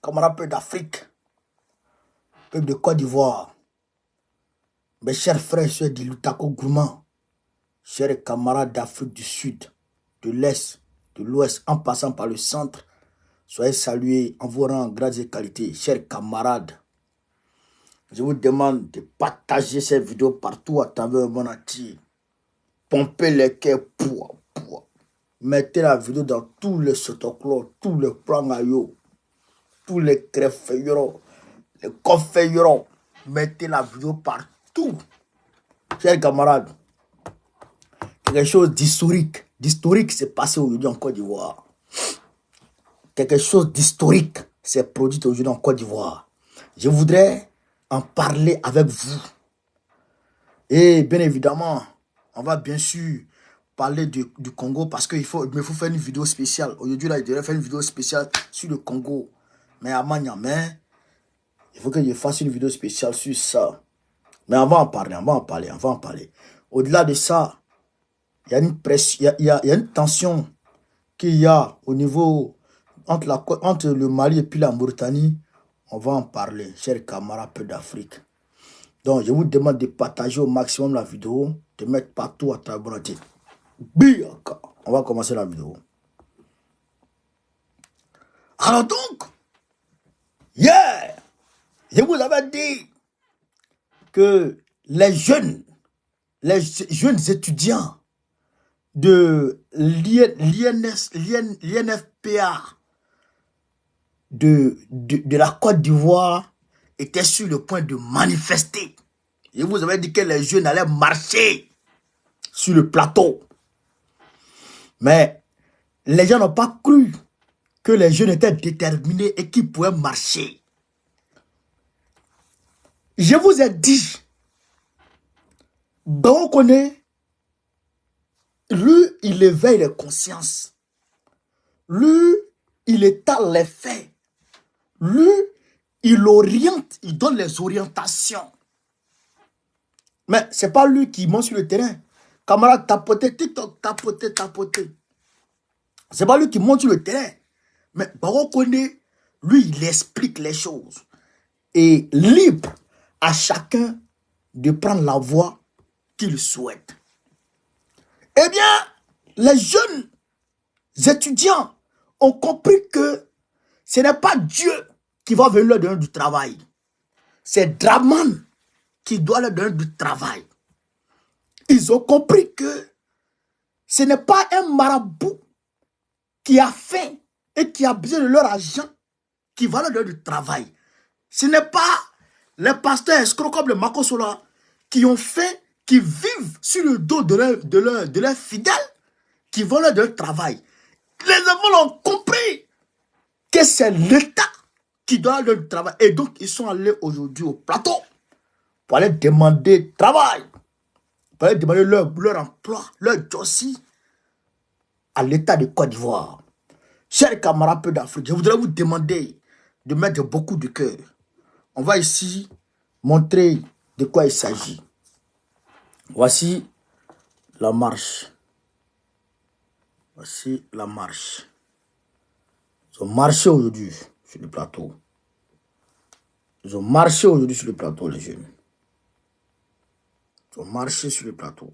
camarades peuple d'Afrique, peuple de Côte d'Ivoire, mes chers frères et sœurs d'Ilutako Gourmand, chers camarades d'Afrique du Sud, de l'Est, de l'Ouest, en passant par le centre, soyez salués en vos rangs, grades et qualités, chers camarades. Je vous demande de partager cette vidéo partout à travers le monde entier. Pompez les cœurs, mettez la vidéo dans tous les sotoclos, tous les plans à yo, tous les crèves-feuillerons, les coffres-feuillerons. Mettez la vidéo partout. Chers camarades, quelque chose d'historique s'est passé aujourd'hui en Côte d'Ivoire. Quelque chose d'historique s'est produit aujourd'hui en Côte d'Ivoire. Je voudrais en parler avec vous. Et bien évidemment, on va bien sûr parler du Congo parce qu'il faut faire une vidéo spéciale. Aujourd'hui, là, je devrais faire une vidéo spéciale sur le Congo. Mais à Maniamé, il faut que je fasse une vidéo spéciale sur ça. Mais on va en parler. Au-delà de ça, il y a une pression, il y a une tension qu'il y a au niveau entre le Mali et puis la Mauritanie. On va en parler, chers camarades peu d'Afrique. Donc, je vous demande de partager au maximum la vidéo, de mettre partout à travers la tête. On va commencer la vidéo. Alors donc, je vous avais dit que les jeunes étudiants de l'INFPA de la Côte d'Ivoire étaient sur le point de manifester. Je vous avais dit que les jeunes allaient marcher sur le plateau. Mais les gens n'ont pas cru que les jeunes étaient déterminés et qu'ils pouvaient marcher. Je vous ai dit, donc on est, lui, il éveille les consciences. Lui, il étale les faits. Lui, il oriente, il donne les orientations. Mais ce n'est pas lui qui monte sur le terrain. Camarade, tapoter, TikTok, tapoter. Ce n'est pas lui qui monte sur le terrain. Mais Baron connaît, lui, il explique les choses. Et libre à chacun de prendre la voie qu'il souhaite. Eh bien, les jeunes étudiants ont compris que ce n'est pas Dieu qui va venir leur donner du travail. C'est Draman qui doit leur donner du travail. Ils ont compris que ce n'est pas un marabout qui a faim et qui a besoin de leur argent qui va leur donner du travail. Ce n'est pas les pasteurs escrocs comme le Makosola qui ont faim, qui vivent sur le dos de leurs fidèles qui vont leur donner du travail. Les enfants ont compris que c'est l'État qui doit leur donner du travail. Et donc, ils sont allés aujourd'hui au plateau pour aller demander travail, pour aller demander leur emploi, leur jossi à l'État de Côte d'Ivoire. Chers camarades peu d'Afrique, je voudrais vous demander de mettre beaucoup de cœur. On va ici montrer de quoi il s'agit. Voici la marche. Voici la marche. Ils ont marché aujourd'hui sur le plateau. Ils ont marché aujourd'hui sur le plateau, les jeunes. Ils ont marché sur le plateau.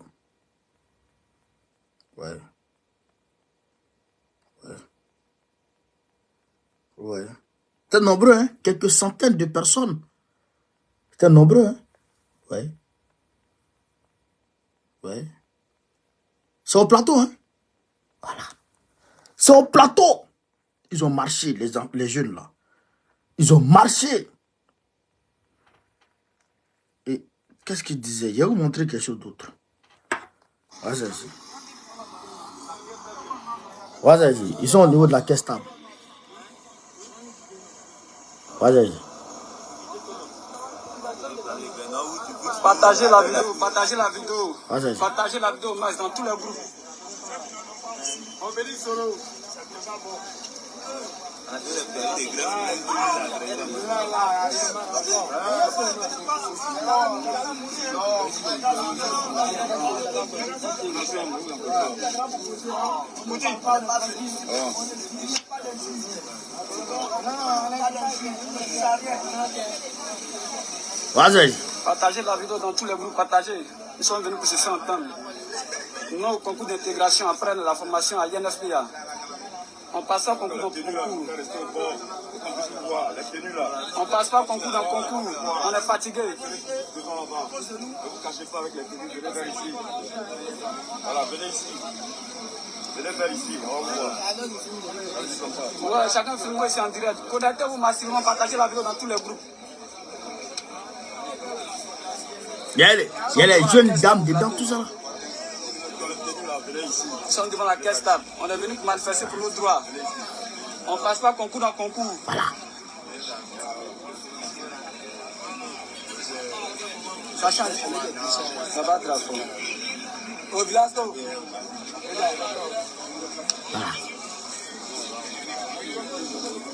Ouais. C'était nombreux, hein? Quelques centaines de personnes. C'était nombreux, hein? Ouais. C'est au plateau, hein? Voilà. C'est au plateau. Ils ont marché, les jeunes là. Ils ont marché. Et qu'est-ce qu'ils disaient? Je vais vous montrer quelque chose d'autre. Vas-y. Ils sont au niveau de la caisse table. Vas-y. Partagez la vidéo. Partagez la vidéo, max, dans tous les groupes. On bénit Solo. Vas-y. Partagez la vidéo dans tous les groupes, partagez. Ils sont venus pour se faire entendre. Nous, au concours d'intégration, après la formation à INFPA, on passe pas concours dans concours. On passe pas concours dans concours. On est fatigué. Ne vous cachez pas avec les tenues. Venez vers ici. Voilà, venez ici. Venez vers ici. On va voir. Ouais, chacun filme ici en direct. Connectez-vous massivement, partagez la vidéo dans tous les groupes. Il y a les jeunes dames dedans, tout ça. Ils sont devant la caisse table. On est venu pour manifester pour nos droits. On ne passe pas concours dans concours. Voilà. Ça change. Ça va grave. Au village, Voilà.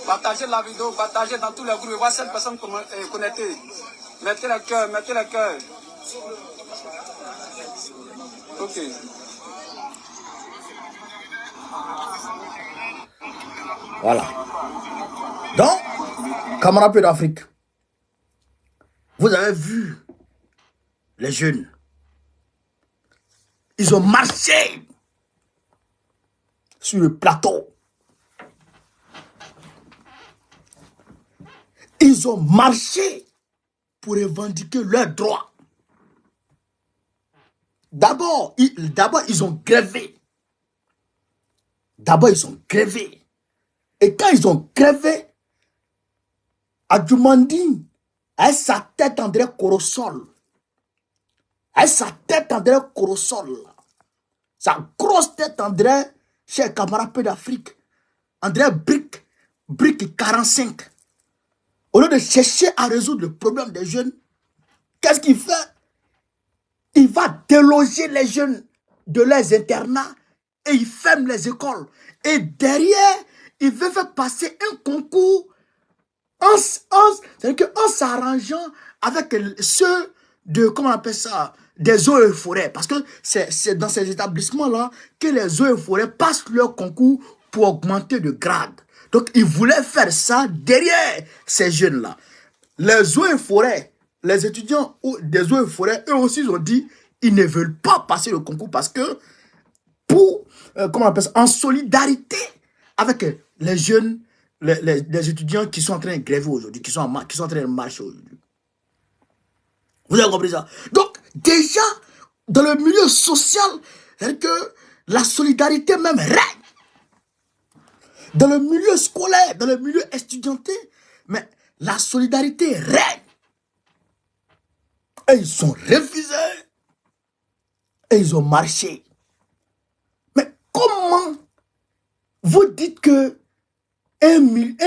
partagez la vidéo, partagez dans tous les groupes. Voir cette personne connectée. Mettez le cœur, mettez le cœur. Ok. Voilà. Donc, camarades d'Afrique, vous avez vu les jeunes. Ils ont marché sur le plateau. Ils ont marché pour revendiquer leurs droits. D'abord, ils ont grévé. D'abord, ils ont grévé. Et quand ils ont grévé, Adjumandi, avec sa tête André Corosol, avec sa tête André Corosol, sa grosse tête André, cher camarade d'Afrique, André Brick 45, au lieu de chercher à résoudre le problème des jeunes, qu'est-ce qu'il fait? Il va déloger les jeunes de leurs internats et il ferme les écoles. Et derrière, il veut faire passer un concours c'est-à-dire qu'en s'arrangeant avec ceux de, comment on appelle ça, des eaux et forêts. Parce que c'est dans ces établissements-là que les eaux et forêts passent leur concours pour augmenter de grade. Donc, ils voulaient faire ça derrière ces jeunes-là. Les eaux et forêts, les étudiants des eaux et forêts, eux aussi, ils ont dit, ils ne veulent pas passer le concours parce que, pour, comment on appelle ça, en solidarité avec les jeunes, les étudiants qui sont en train de gréver aujourd'hui, qui sont en train de marcher aujourd'hui. Vous avez compris ça? Donc, déjà, dans le milieu social, c'est que la solidarité même règne. Dans le milieu scolaire, dans le milieu estudiantin, mais la solidarité règne. Et ils sont refusés. Et ils ont marché. Mais comment vous dites que 1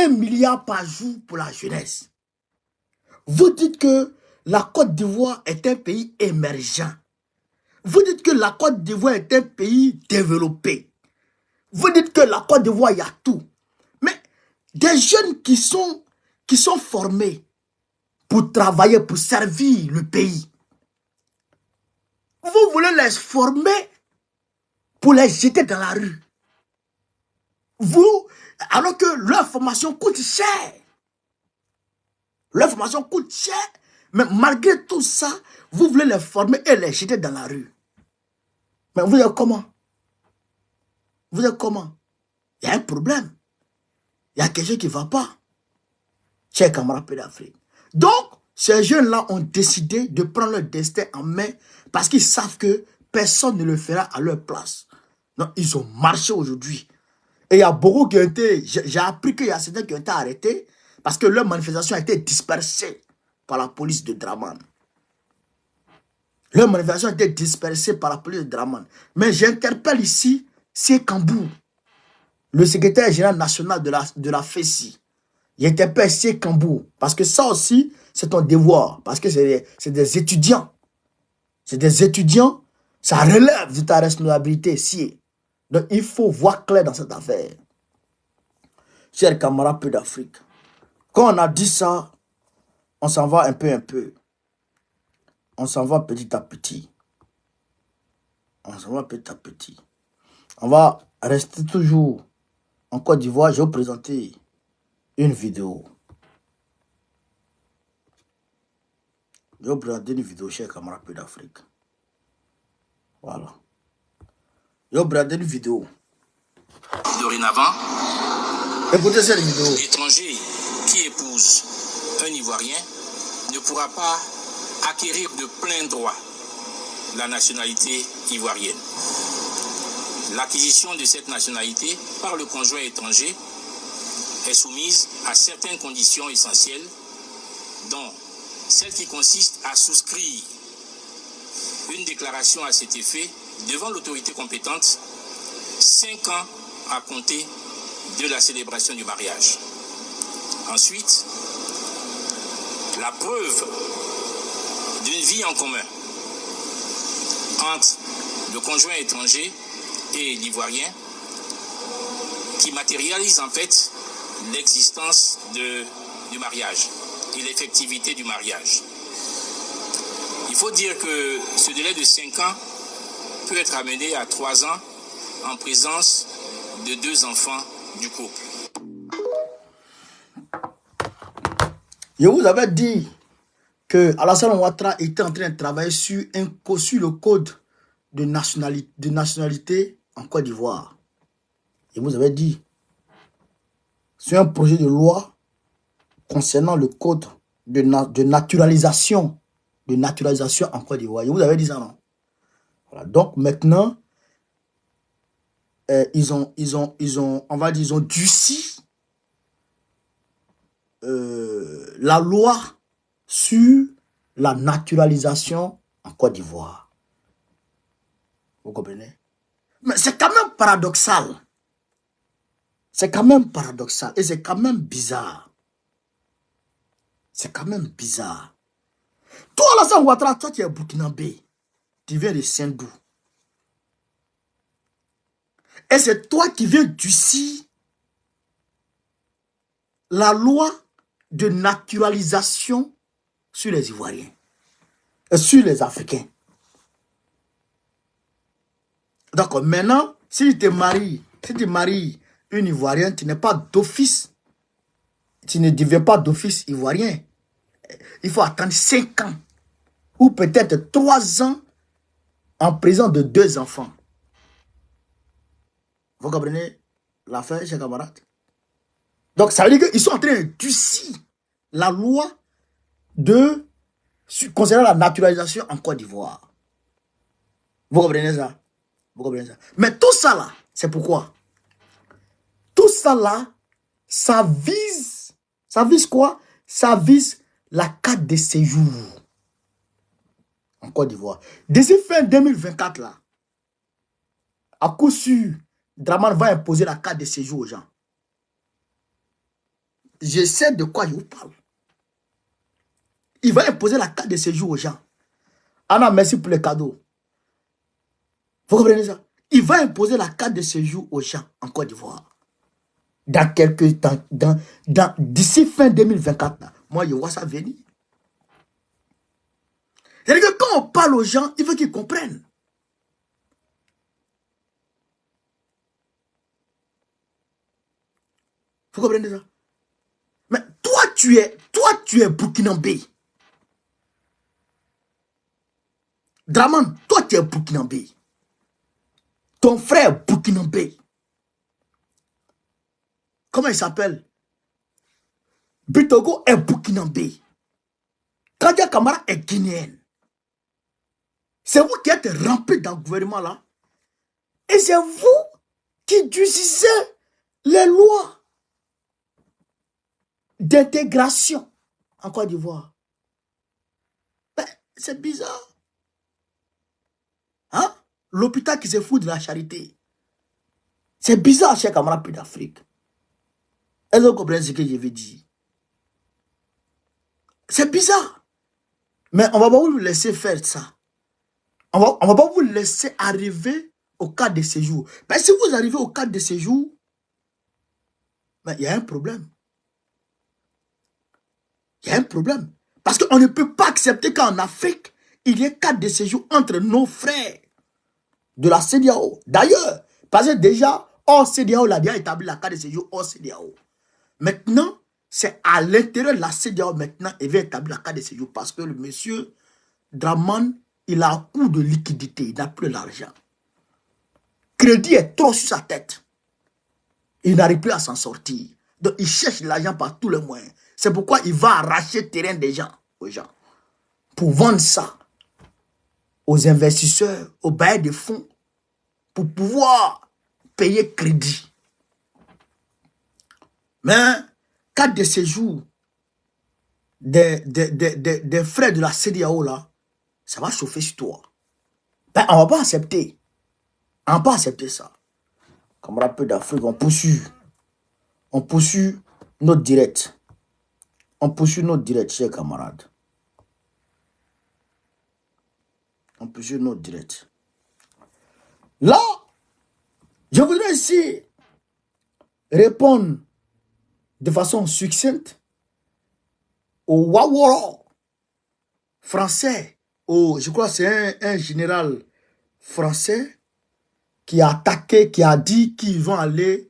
milliard par jour pour la jeunesse? Vous dites que la Côte d'Ivoire est un pays émergent. Vous dites que la Côte d'Ivoire est un pays développé. Vous dites que la Côte d'Ivoire, il y a tout. Mais des jeunes qui sont formés pour travailler, pour servir le pays, vous voulez les former pour les jeter dans la rue. Vous, alors que leur formation coûte cher. Leur formation coûte cher, mais malgré tout ça, vous voulez les former et les jeter dans la rue. Mais vous êtes comment? Vous êtes comment? Il y a un problème. Il y a quelque chose qui ne va pas. Chers camarades d'Afrique. Donc, ces jeunes-là ont décidé de prendre leur destin en main parce qu'ils savent que personne ne le fera à leur place. Donc, ils ont marché aujourd'hui. Et il y a beaucoup qui ont été... J'ai appris qu'il y a certains qui ont été arrêtés parce que leur manifestation a été dispersée par la police de Draman. Leur manifestation a été dispersée par la police de Draman. Mais j'interpelle ici Sekambou, le secrétaire général national de la FESI. J'interpelle Sekambou parce que ça aussi, c'est ton devoir. Parce que c'est des étudiants. C'est des étudiants. Ça relève de ta responsabilité ici. Donc, il faut voir clair dans cette affaire. Chers camarades peu d'Afrique, quand on a dit ça, on s'en va un peu. On s'en va petit à petit. On s'en va petit à petit. On va rester toujours en Côte d'Ivoire. Je vais vous présenter une vidéo. Je vais regarder une vidéo, chers camarades Pays d'Afrique. Voilà. Je vais regarder une vidéo. Dorénavant, Écoutez cette vidéo. l'étranger qui épouse un Ivoirien ne pourra pas acquérir de plein droit la nationalité ivoirienne. L'acquisition de cette nationalité par le conjoint étranger est soumise à certaines conditions essentielles, dont celle qui consiste à souscrire une déclaration à cet effet devant l'autorité compétente 5 ans à compter de la célébration du mariage. Ensuite, la preuve d'une vie en commun entre le conjoint étranger et l'Ivoirien qui matérialise en fait l'existence du mariage et l'effectivité du mariage. Il faut dire que ce délai de 5 ans peut être amené à 3 ans en présence de 2 enfants du couple. Je vous avais dit que Alassane Ouattara était en train de travailler sur le code de nationalité en Côte d'Ivoire. Je vous avais dit, sur un projet de loi concernant le code de naturalisation en Côte d'Ivoire. Je vous avais dit ça, non? Voilà. Donc maintenant, ils ont durci la loi sur la naturalisation en Côte d'Ivoire. Vous comprenez? Mais c'est quand même paradoxal. C'est quand même paradoxal et c'est quand même bizarre. C'est quand même bizarre. Toi, Alassane Ouattara, toi, tu es burkinabé. Tu viens de Saint-Dou. Et c'est toi qui viens durcir la loi de naturalisation sur les Ivoiriens et sur les Africains. Donc maintenant, si tu maries une Ivoirienne, tu n'es pas d'office, tu ne deviens pas d'office ivoirien. Il faut attendre 5 ans ou peut-être 3 ans en présence de 2 enfants. Vous comprenez l'affaire, chers camarades? Donc ça veut dire qu'ils sont en train de durcir la loi concernant la naturalisation en Côte d'Ivoire. Vous comprenez ça? Vous comprenez ça? Mais tout ça là, c'est pourquoi? Tout ça là, ça vise quoi? Ça vise la carte de séjour en Côte d'Ivoire. D'ici fin 2024 là, à coup sûr, Dramane va imposer la carte de séjour aux gens. Je sais de quoi je vous parle. Il va imposer la carte de séjour aux gens. Anna, merci pour les cadeaux. Vous comprenez ça? Il va imposer la carte de séjour aux gens en Côte d'Ivoire. Dans quelques temps, d'ici fin 2024, là, moi je vois ça venir. C'est-à-dire que quand on parle aux gens, il faut qu'ils comprennent. Vous comprenez ça? Mais toi, tu es burkinabé. Dramane, toi, tu es burkinabé. Ton frère est burkinabé. Comment il s'appelle? Bitogo est burkinabé. Kadia Kamara est guinéenne. C'est vous qui êtes remplis dans le gouvernement là. Et c'est vous qui durcissez les lois d'intégration en Côte d'Ivoire. Ben, c'est bizarre. Hein? L'hôpital qui se fout de la charité. C'est bizarre, chers camarades Pays d'Afrique. Est-ce que vous comprenez ce que je veux dire? C'est bizarre. Mais on ne va pas vous laisser faire ça. On va pas vous laisser arriver au cadre de séjour. Ben, si vous arrivez au cadre de séjour, ben, il y a un problème. Il y a un problème. Parce qu'on ne peut pas accepter qu'en Afrique, il y ait cadre de séjour entre nos frères de la CEDEAO. D'ailleurs, parce que déjà, hors CEDEAO, il a déjà établi la carte de séjour hors CEDEAO. Maintenant, C'est à l'intérieur de la CEDEAO maintenant, il va établir la carte de séjour parce que le monsieur Draman, il a un coût de liquidité, il n'a plus l'argent. Crédit est trop sur sa tête. Il n'arrive plus à s'en sortir. Donc il cherche l'argent par tous les moyens. C'est pourquoi il va arracher le terrain des gens, aux gens, pour vendre ça aux investisseurs, aux bailleurs de fonds, pour pouvoir payer crédit. Mais, carte de séjour des frais de la CEDEAO, là, ça va chauffer sur toi. Ben, on ne va pas accepter. On ne va pas accepter ça. Camarades peu d'Afrique, on poursuit. On poursuit notre direct. On poursuit notre direct, chers camarades. On poursuit notre direct. Là, je voudrais ici répondre de façon succincte au Waworo français. Je crois que c'est un général français qui a attaqué, qui a dit qu'ils vont aller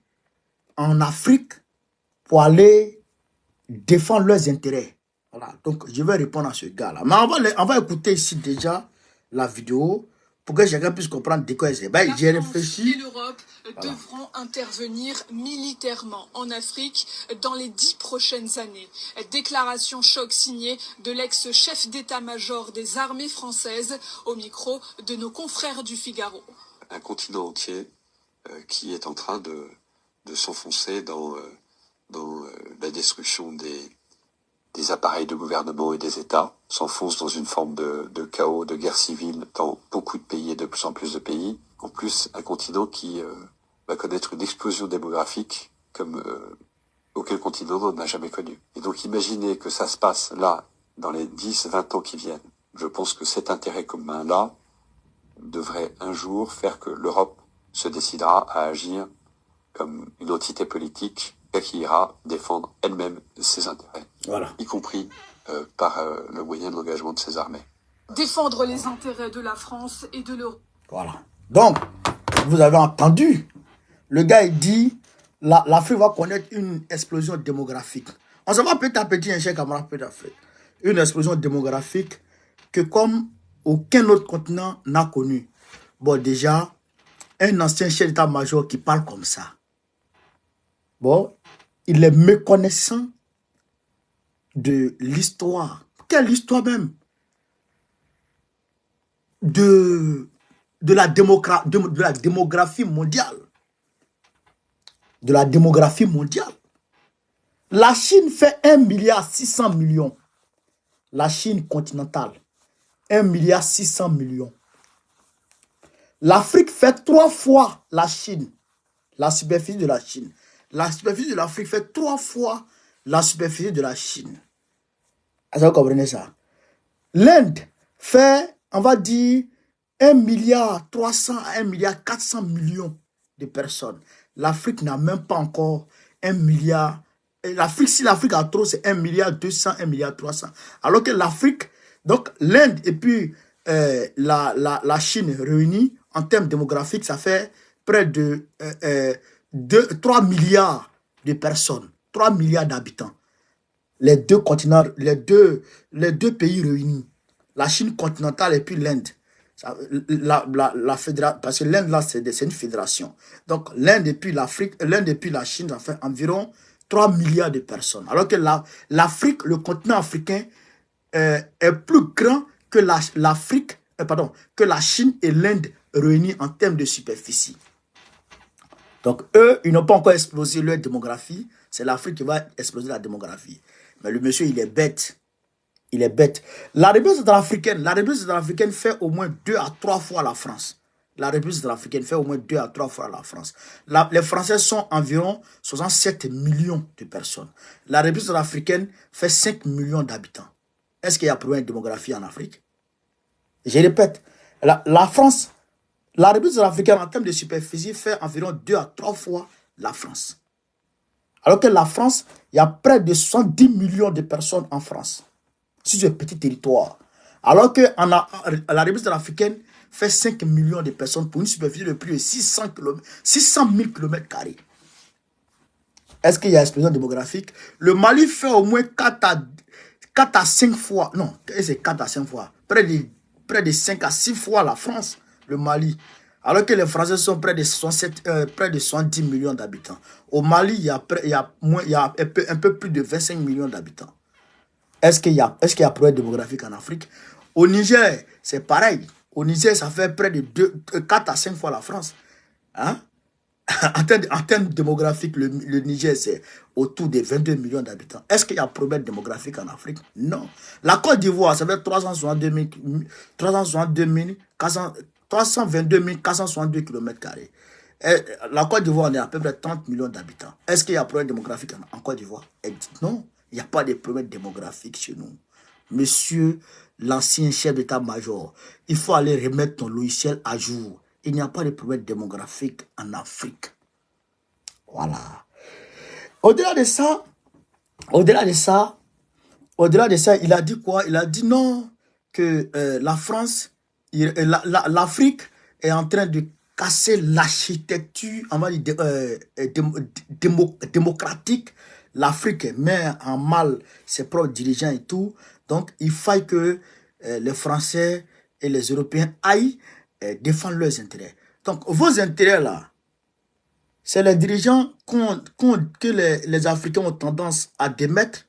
en Afrique pour aller défendre leurs intérêts. Voilà, donc je vais répondre à ce gars-là. Mais on va écouter ici déjà la vidéo pour que chacun puisse comprendre de quoi c'est. Ben, j'ai réfléchi. Et l'Europe devront intervenir militairement en Afrique dans les 10 prochaines années. Déclaration choc signée de l'ex-chef d'état-major des armées françaises au micro de nos confrères du Figaro. Un continent entier qui est en train de s'enfoncer dans la destruction des appareils de gouvernement et des États, s'enfonce dans une forme de chaos, de guerre civile dans beaucoup de pays et de plus en plus de pays. En plus, un continent qui va connaître une explosion démographique comme aucun continent n'en a jamais connu. Et donc imaginez que ça se passe là, dans les 10-20 ans qui viennent. Je pense que cet intérêt commun-là devrait un jour faire que l'Europe se décidera à agir comme une entité politique qui ira défendre elle-même ses intérêts, voilà, y compris par le moyen de l'engagement de ses armées. Défendre les intérêts de la France et de l'Europe. Voilà. Donc, vous avez entendu, le gars il dit, l'Afrique va connaître une explosion démographique. On se voit petit à petit, un cher camarade peu d'Afrique. Une explosion démographique que comme aucun autre continent n'a connu. Bon, déjà, un ancien chef d'état-major qui parle comme ça. Bon, il est méconnaissant de l'histoire. Quelle histoire même? De la démographie mondiale. De la démographie mondiale. La Chine fait 1,6 milliard. La Chine continentale. 1,6 milliard. L'Afrique fait 3 fois la Chine. La superficie de la Chine. La superficie de l'Afrique fait 3 fois la superficie de la Chine. Est-ce que vous comprenez ça? L'Inde fait, on va dire, 1,3 à 1,4 milliard de personnes. L'Afrique n'a même pas encore 1 milliard. L'Afrique, si l'Afrique a trop, c'est 1,2 milliard, 1,3 milliard. Alors que l'Afrique, donc l'Inde et puis la Chine réunis, en termes démographiques, ça fait près de 3 milliards de personnes, 3 milliards d'habitants. Les deux continents, les deux pays réunis, la Chine continentale et puis l'Inde. Parce que l'Inde, là, c'est une fédération. Donc, l'Inde et puis l'Afrique, l'Inde et puis la Chine, ça fait environ 3 milliards de personnes. Alors que l'Afrique, le continent africain, est plus grand que que la Chine et l'Inde réunis en termes de superficie. Donc, eux, ils n'ont pas encore explosé leur démographie. C'est l'Afrique qui va exploser la démographie. Mais le monsieur, il est bête. Il est bête. La République centrafricaine fait au moins 2 à 3 fois la France. La République centrafricaine fait au moins 2 à 3 fois la France. Les Français sont environ 67 millions de personnes. La République centrafricaine fait 5 millions d'habitants. Est-ce qu'il y a problème de démographie en Afrique? Je répète, la France, la République centrafricaine en termes de superficie fait environ 2 à 3 fois la France. Alors que la France, il y a près de 70 millions de personnes en France, sur ce petit territoire. Alors que la République centrafricaine fait 5 millions de personnes pour une superficie de plus de 600 000 km². Est-ce qu'il y a explosion démographique? Le Mali fait au moins 4 à 5 fois, non, c'est 4 à 5 fois, près de 5 à 6 fois la France, le Mali. Alors que les Français sont près de 70 millions d'habitants. Au Mali, il y a un peu plus de 25 millions d'habitants. Est-ce qu'il y a problème démographique en Afrique? Au Niger, c'est pareil. Au Niger, ça fait près de 4 à 5 fois la France. Hein? En termes démographiques, le Niger, c'est autour de 22 millions d'habitants. Est-ce qu'il y a problème démographique en Afrique? Non. La Côte d'Ivoire, ça fait 322 462 km². La Côte d'Ivoire, on est à peu près 30 millions d'habitants. Est-ce qu'il y a problème démographique en Côte d'Ivoire? Non, il n'y a pas de problème démographique chez nous. Monsieur l'ancien chef d'état-major, il faut aller remettre ton logiciel à jour. Il n'y a pas de problème démographique en Afrique. Voilà. Au-delà de ça, il a dit quoi? Il a dit non, que la France, l'Afrique est en train de casser l'architecture démocratique. L'Afrique met en mal ses propres dirigeants et tout. Donc, il faille que les Français et les Européens aillent défendre leurs intérêts. Donc, vos intérêts là, c'est les dirigeants que les Africains ont tendance à démettre,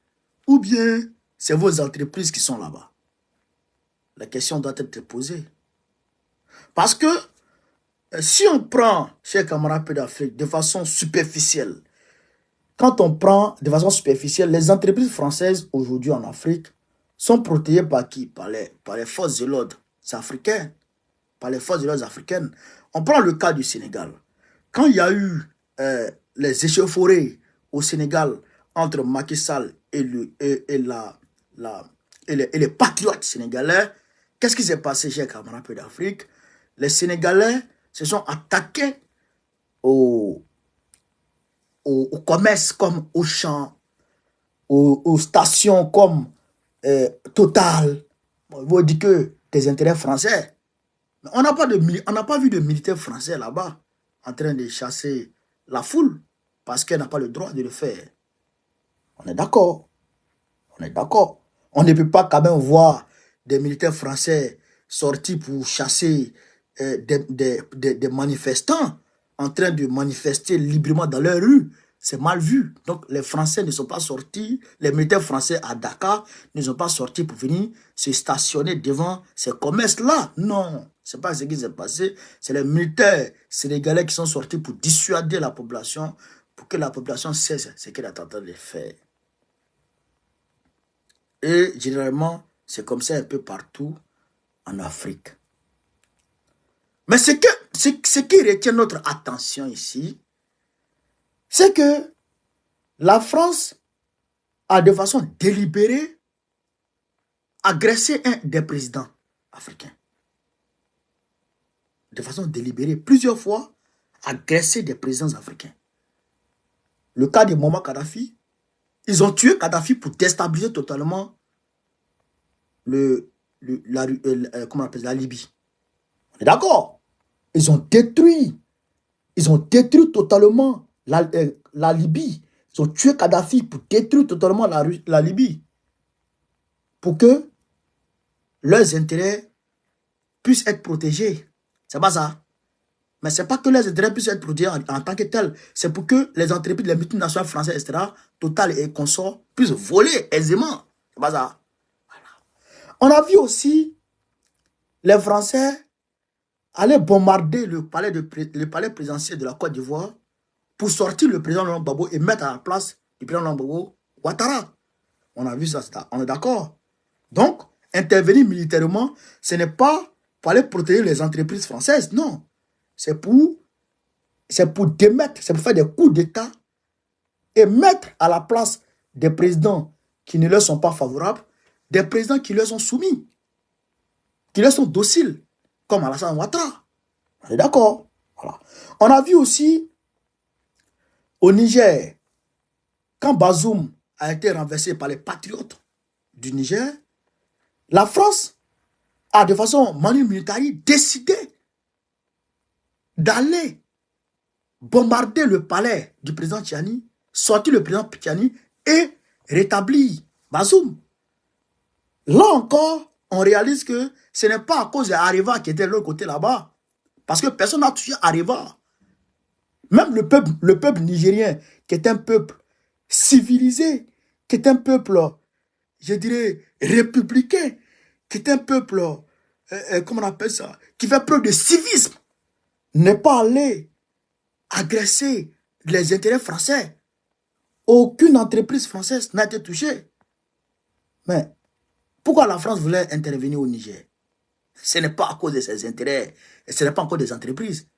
ou bien c'est vos entreprises qui sont là-bas. La question doit être posée. Parce que si on prend, chers camarades d'Afrique, de façon superficielle, quand on prend de façon superficielle, les entreprises françaises aujourd'hui en Afrique sont protégées par qui? Par les forces de l'ordre africaines. Par les forces de l'ordre africaines. On prend le cas du Sénégal. Quand il y a eu les échauffourées au Sénégal entre Macky Sall et les patriotes sénégalais, qu'est-ce qui s'est passé, chers camarades d'Afrique? Les Sénégalais se sont attaqués au commerce comme Auchan, aux stations comme Total. Vous dites que des intérêts français. Mais on n'a pas vu de militaires français là-bas en train de chasser la foule parce qu'elle n'a pas le droit de le faire. On est d'accord. On est d'accord. On ne peut pas quand même voir des militaires français sortis pour chasser des manifestants en train de manifester librement dans leur rue. C'est mal vu. Donc les Français ne sont pas sortis, les militaires français à Dakar ne sont pas sortis pour venir se stationner devant ces commerces-là. Non, ce n'est pas ce qui s'est passé. C'est les militaires sénégalais qui sont sortis pour dissuader la population, pour que la population cesse ce qu'elle est en train de faire. Et généralement, c'est comme ça un peu partout en Afrique. Mais ce qui retient notre attention ici, c'est que la France a de façon délibérée agressé un des présidents africains. De façon délibérée, plusieurs fois, agressé des présidents africains. Le cas de Muammar Kadhafi, ils ont tué Kadhafi pour déstabiliser totalement la Libye. On est d'accord? Ils ont détruit totalement la Libye. Ils ont tué Kadhafi pour détruire totalement la Libye. Pour que leurs intérêts puissent être protégés. C'est pas ça. Mais ce n'est pas que les intérêts puissent être protégés en tant que tels. C'est pour que les entreprises, les multinationales françaises, etc., Total et consorts, puissent voler aisément. C'est pas ça. Voilà. On a vu aussi les Français aller bombarder le palais présidentiel de la Côte d'Ivoire pour sortir le président Laurent Gbagbo et mettre à la place du président Laurent Gbagbo Ouattara. On a vu ça, on est d'accord. Donc, intervenir militairement, ce n'est pas pour aller protéger les entreprises françaises, non. C'est pour démettre, c'est pour faire des coups d'État et mettre à la place des présidents qui ne leur sont pas favorables, des présidents qui leur sont soumis, qui leur sont dociles, comme Alassane Ouattara. On est d'accord. Voilà. On a vu aussi au Niger, quand Bazoum a été renversé par les patriotes du Niger, la France a de façon militaire décidé d'aller bombarder le palais du président Tchiani sortir le président Pichani et rétablir Bazoum. Là encore, on réalise que ce n'est pas à cause d'Areva qui était de l'autre côté là-bas. Parce que personne n'a touché Areva. Même le peuple nigérien, qui est un peuple civilisé, qui est un peuple, je dirais, républicain, qui est un peuple, comment on appelle ça, qui fait preuve de civisme, n'est pas allé agresser les intérêts français. Aucune entreprise française n'a été touchée. Mais pourquoi la France voulait intervenir au Niger? Ce n'est pas à cause de ses intérêts, et ce n'est pas à cause des entreprises.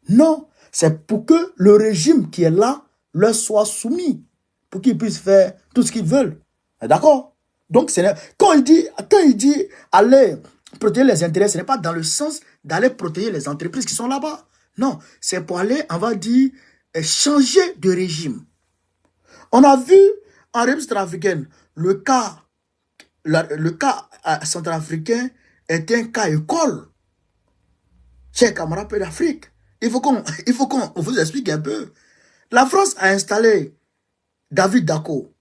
Non, c'est pour que le régime qui est là leur soit soumis, pour qu'ils puissent faire tout ce qu'ils veulent. D'accord? Donc, quand il dit aller protéger les intérêts, ce n'est pas dans le sens d'aller protéger les entreprises qui sont là-bas. Non, c'est pour aller, on va dire, changer de régime. On a vu en République centrafricaine, le cas centrafricain est un cas école. Chers camarades d'Afrique, il faut qu'on vous explique un peu. La France a installé David Dacko,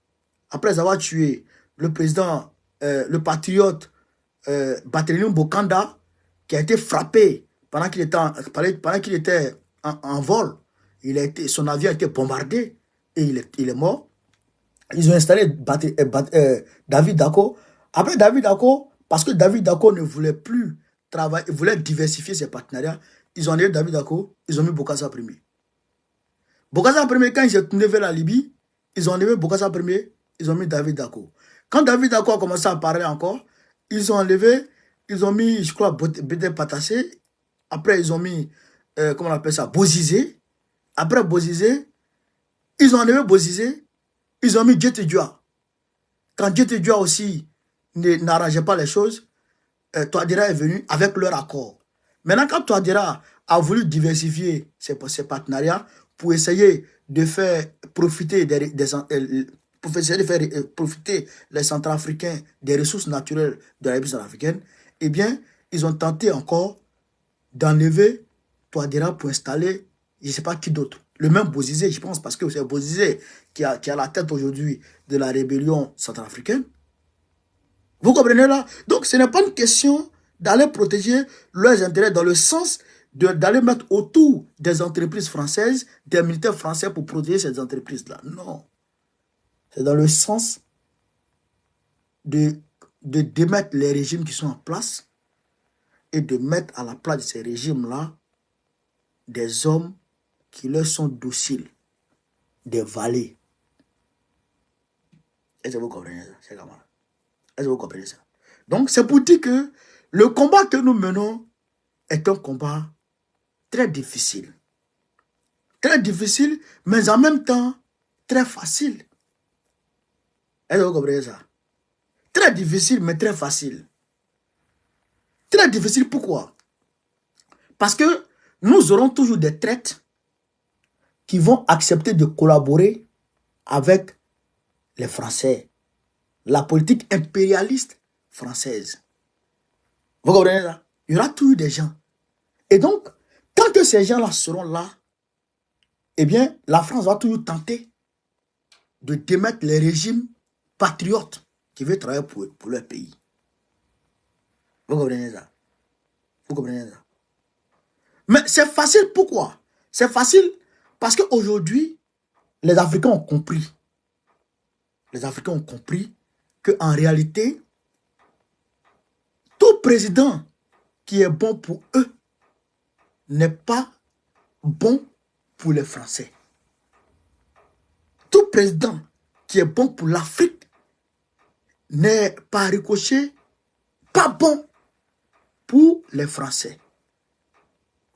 après avoir tué le président, le patriote Barthélemy Bokanda, qui a été frappé pendant qu'il était en vol. Son avion a été bombardé et il est mort. Ils ont installé David Dacko. Après David Dacko, parce que David Dacko ne voulait plus travailler, il voulait diversifier ses partenariats, ils ont enlevé David Dacko, ils ont mis Bokassa Premier. Bokassa Premier, quand ils sont tournés vers la Libye, ils ont enlevé Bokassa Premier, ils ont mis David Dacko. Quand David Dacko a commencé à parler encore, ils ont mis, je crois, Bédé Patassé. Après, ils ont mis, comment on appelle ça, Bozizé. Après Bozizé, ils ont enlevé Bozizé, ils ont mis Djeté Dioua. Quand Djeté Dioua aussi n'arrangeait pas les choses, Touadéra est venu avec leur accord. Maintenant, quand Touadéra a voulu diversifier ses partenariats pour essayer de faire profiter profiter les Centrafricains des ressources naturelles de la République centrafricaine, eh bien, ils ont tenté encore d'enlever Touadéra pour installer, je ne sais pas qui d'autre. Le même Bozizé, je pense, parce que c'est Bozizé qui a la tête aujourd'hui de la rébellion centrafricaine. Vous comprenez là? Donc, ce n'est pas une question d'aller protéger leurs intérêts dans le sens d'aller mettre autour des entreprises françaises, des militaires français pour protéger ces entreprises-là. Non. C'est dans le sens de démettre les régimes qui sont en place et de mettre à la place de ces régimes-là des hommes qui leur sont dociles, des valets. Est-ce que vous comprenez ça, c'est camarades? Est-ce que vous comprenez ça? Donc, c'est pour dire que le combat que nous menons est un combat très difficile. Très difficile, mais en même temps, très facile. Est-ce que vous comprenez ça? Très difficile, mais très facile. Très difficile, pourquoi? Parce que nous aurons toujours des traites qui vont accepter de collaborer avec les Français. La politique impérialiste française. Vous comprenez ça? Il y aura toujours des gens. Et donc, tant que ces gens-là seront là, eh bien, la France va toujours tenter de démettre les régimes patriotes qui veulent travailler pour leur pays. Vous comprenez ça? Vous comprenez ça? Mais c'est facile, pourquoi? C'est facile parce qu'aujourd'hui, les Africains ont compris. Les Africains ont compris qu'en réalité, tout président qui est bon pour eux n'est pas bon pour les Français. Tout président qui est bon pour l'Afrique n'est pas ricoché, pas bon pour les Français.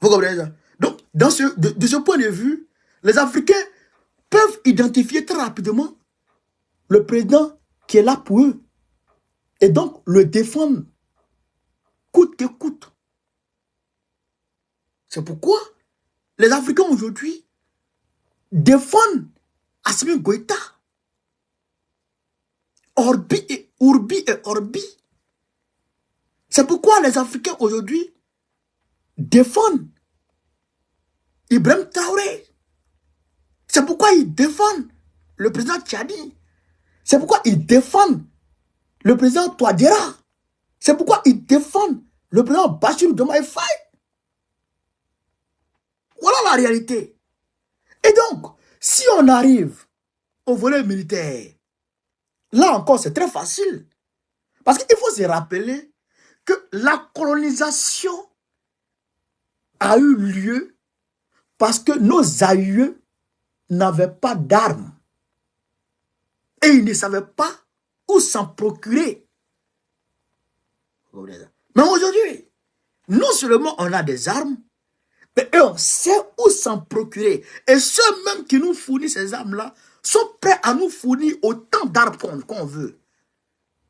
Vous comprenez ça? Donc, de ce point de vue, les Africains peuvent identifier très rapidement le président qui est là pour eux. Et donc, le défendre coûte que coûte. C'est pourquoi les Africains aujourd'hui défendent Assimi Goïta. Urbi et Orbi. C'est pourquoi les Africains aujourd'hui défendent Ibrahim Traoré. C'est pourquoi ils défendent le président Tchadi. C'est pourquoi ils défendent le président Touadéra. C'est pourquoi ils défendent le président Bassirou Diomaye Faye. Voilà la réalité. Et donc, si on arrive au volet militaire, là encore, c'est très facile. Parce qu'il faut se rappeler que la colonisation a eu lieu parce que nos aïeux n'avaient pas d'armes. Et ils ne savaient pas où s'en procurer. Mais aujourd'hui, non seulement on a des armes, mais on sait où s'en procurer. Et ceux-mêmes qui nous fournissent ces armes-là sont prêts à nous fournir autant d'armes qu'on veut.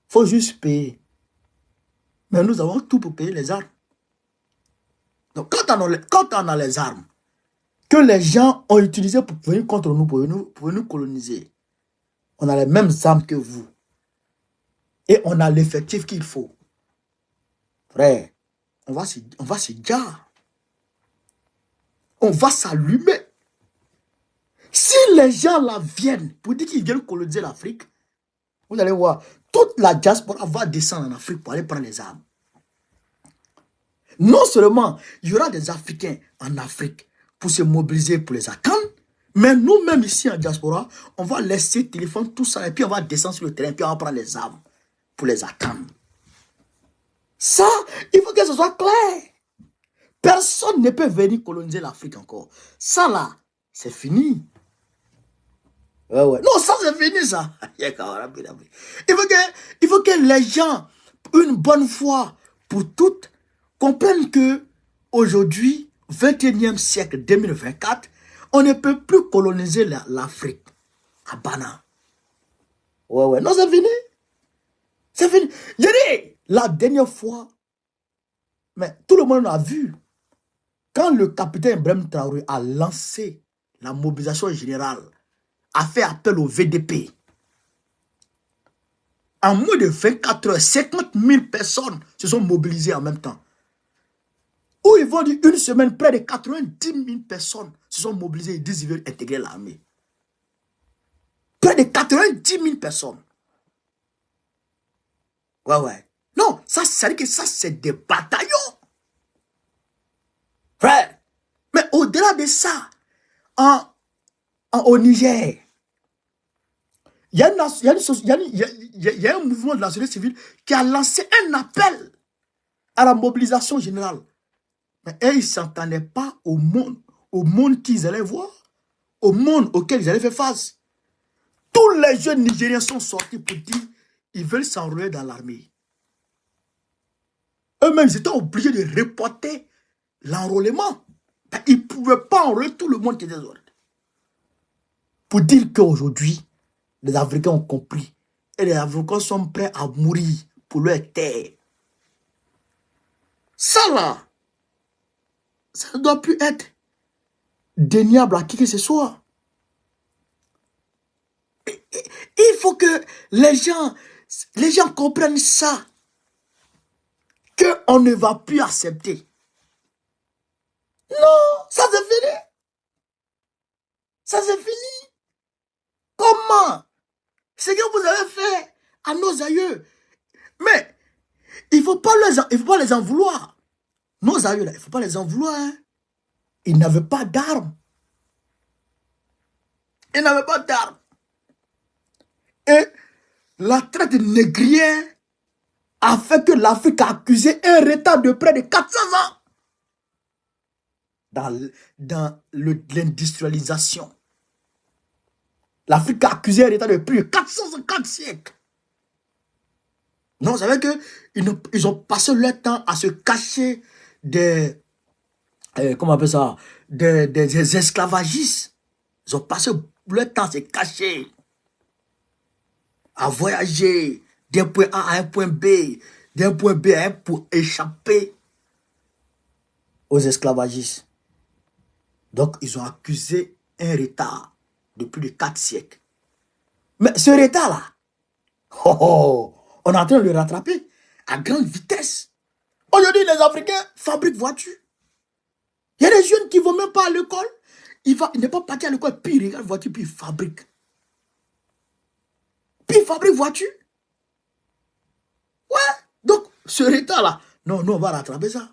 Il faut juste payer. Mais nous avons tout pour payer les armes. Donc quand on a les armes que les gens ont utilisées pour venir contre nous, pour nous coloniser, on a les mêmes armes que vous. Et on a l'effectif qu'il faut. Frère, on va se dire. On va s'allumer. Si les gens là viennent pour dire qu'ils viennent coloniser l'Afrique, vous allez voir, toute la diaspora va descendre en Afrique pour aller prendre les armes. Non seulement il y aura des Africains en Afrique pour se mobiliser pour les attendre, mais nous-mêmes ici en diaspora, on va laisser téléphone, tout ça, et puis on va descendre sur le terrain, puis on va prendre les armes pour les attendre. Ça, il faut que ce soit clair. Personne ne peut venir coloniser l'Afrique encore. Ça là, c'est fini. Ouais. Non, ça c'est fini ça. Il faut que les gens, une bonne fois pour toutes, comprennent que aujourd'hui, 21e siècle 2024, on ne peut plus coloniser l'Afrique. À Bana. Ouais. Non, c'est fini. C'est fini. Je dis, la dernière fois, mais tout le monde a vu, quand le capitaine Ibrahim Traoré a lancé la mobilisation générale, a fait appel au VDP, en moins de 24 heures, 50 000 personnes se sont mobilisées en même temps. Où ils vont dire une semaine, près de 90 000 personnes se sont mobilisées et disent qu'ils veulent intégrer l'armée. Près de 90 000 personnes. Ouais. Non, ça, c'est que ça, c'est des bataillons. Frère. Mais au-delà de ça, au Niger, il y a un mouvement de la société civile qui a lancé un appel à la mobilisation générale. Mais ils ne s'entendaient pas au monde qu'ils allaient voir, au monde auquel ils allaient faire face. Tous les jeunes Nigériens sont sortis pour dire qu'ils veulent s'enrôler dans l'armée. Eux-mêmes, ils étaient obligés de reporter l'enrôlement. Ils ne pouvaient pas enrôler tout le monde qui était dehors. Pour dire qu'aujourd'hui, les Africains ont compris. Et les Africains sont prêts à mourir pour leur terre. Ça là, ça ne doit plus être déniable à qui que ce soit. Il faut que les gens comprennent ça. Qu'on ne va plus accepter. Non, ça c'est fini. Ça c'est fini. Comment? Ce que vous avez fait à nos aïeux. Mais il ne faut pas les en vouloir. Nos aïeux, là, il ne faut pas les en vouloir. Hein. Ils n'avaient pas d'armes. Ils n'avaient pas d'armes. Et la traite négrière a fait que l'Afrique a accusé un retard de près de 400 ans dans l'industrialisation. L'Afrique a accusé un retard de plus de 450 siècles. Non, vous savez qu'ils ont passé leur temps à se cacher des comment on appelle ça, des esclavagistes. Ils ont passé leur temps à se cacher, à voyager d'un point A à un point B, d'un point B à un pour échapper aux esclavagistes. Donc, ils ont accusé un retard de plus de 4 siècles. Mais ce retard-là, on est en train de le rattraper à grande vitesse. Aujourd'hui, les Africains fabriquent voitures. Il y a des jeunes qui ne vont même pas à l'école. Il n'est pas parti à l'école, puis il regarde la voiture, puis il fabrique. puis ils fabriquent voitures. Ouais. Donc, ce retard-là, non, on va rattraper ça.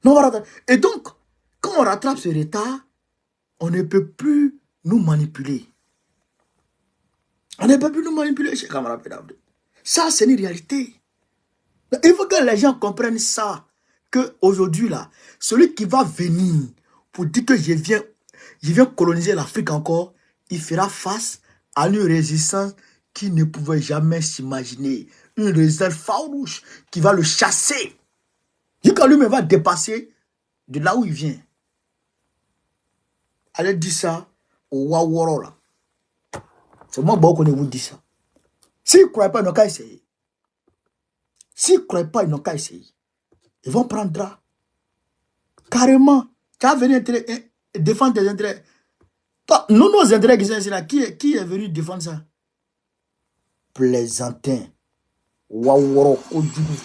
Non, on va rattraper. Et donc, quand on rattrape ce retard, on ne peut plus nous manipuler. On ne peut plus nous manipuler, chers camarades pédagogues. Ça, c'est une réalité. Il faut que les gens comprennent ça. Qu'aujourd'hui, là, celui qui va venir pour dire que je viens coloniser l'Afrique encore, il fera face à une résistance qu'il ne pouvait jamais s'imaginer. Une résistance farouche qui va le chasser. Et quand lui-même va dépasser de là où il vient. Allez dire ça au Waworo là. C'est moi qui vous dit ça. S'ils ne croient pas, ils n'ont qu'à essayer. S'ils ne croient pas, ils n'ont qu'à essayer. Ils vont prendre drap. Carrément. Tu vas venir défendre tes intérêts. Toi, nous, nos intérêts qui sont ici là, qui est venu défendre ça? Plaisantin. Waworo Kodjoubou.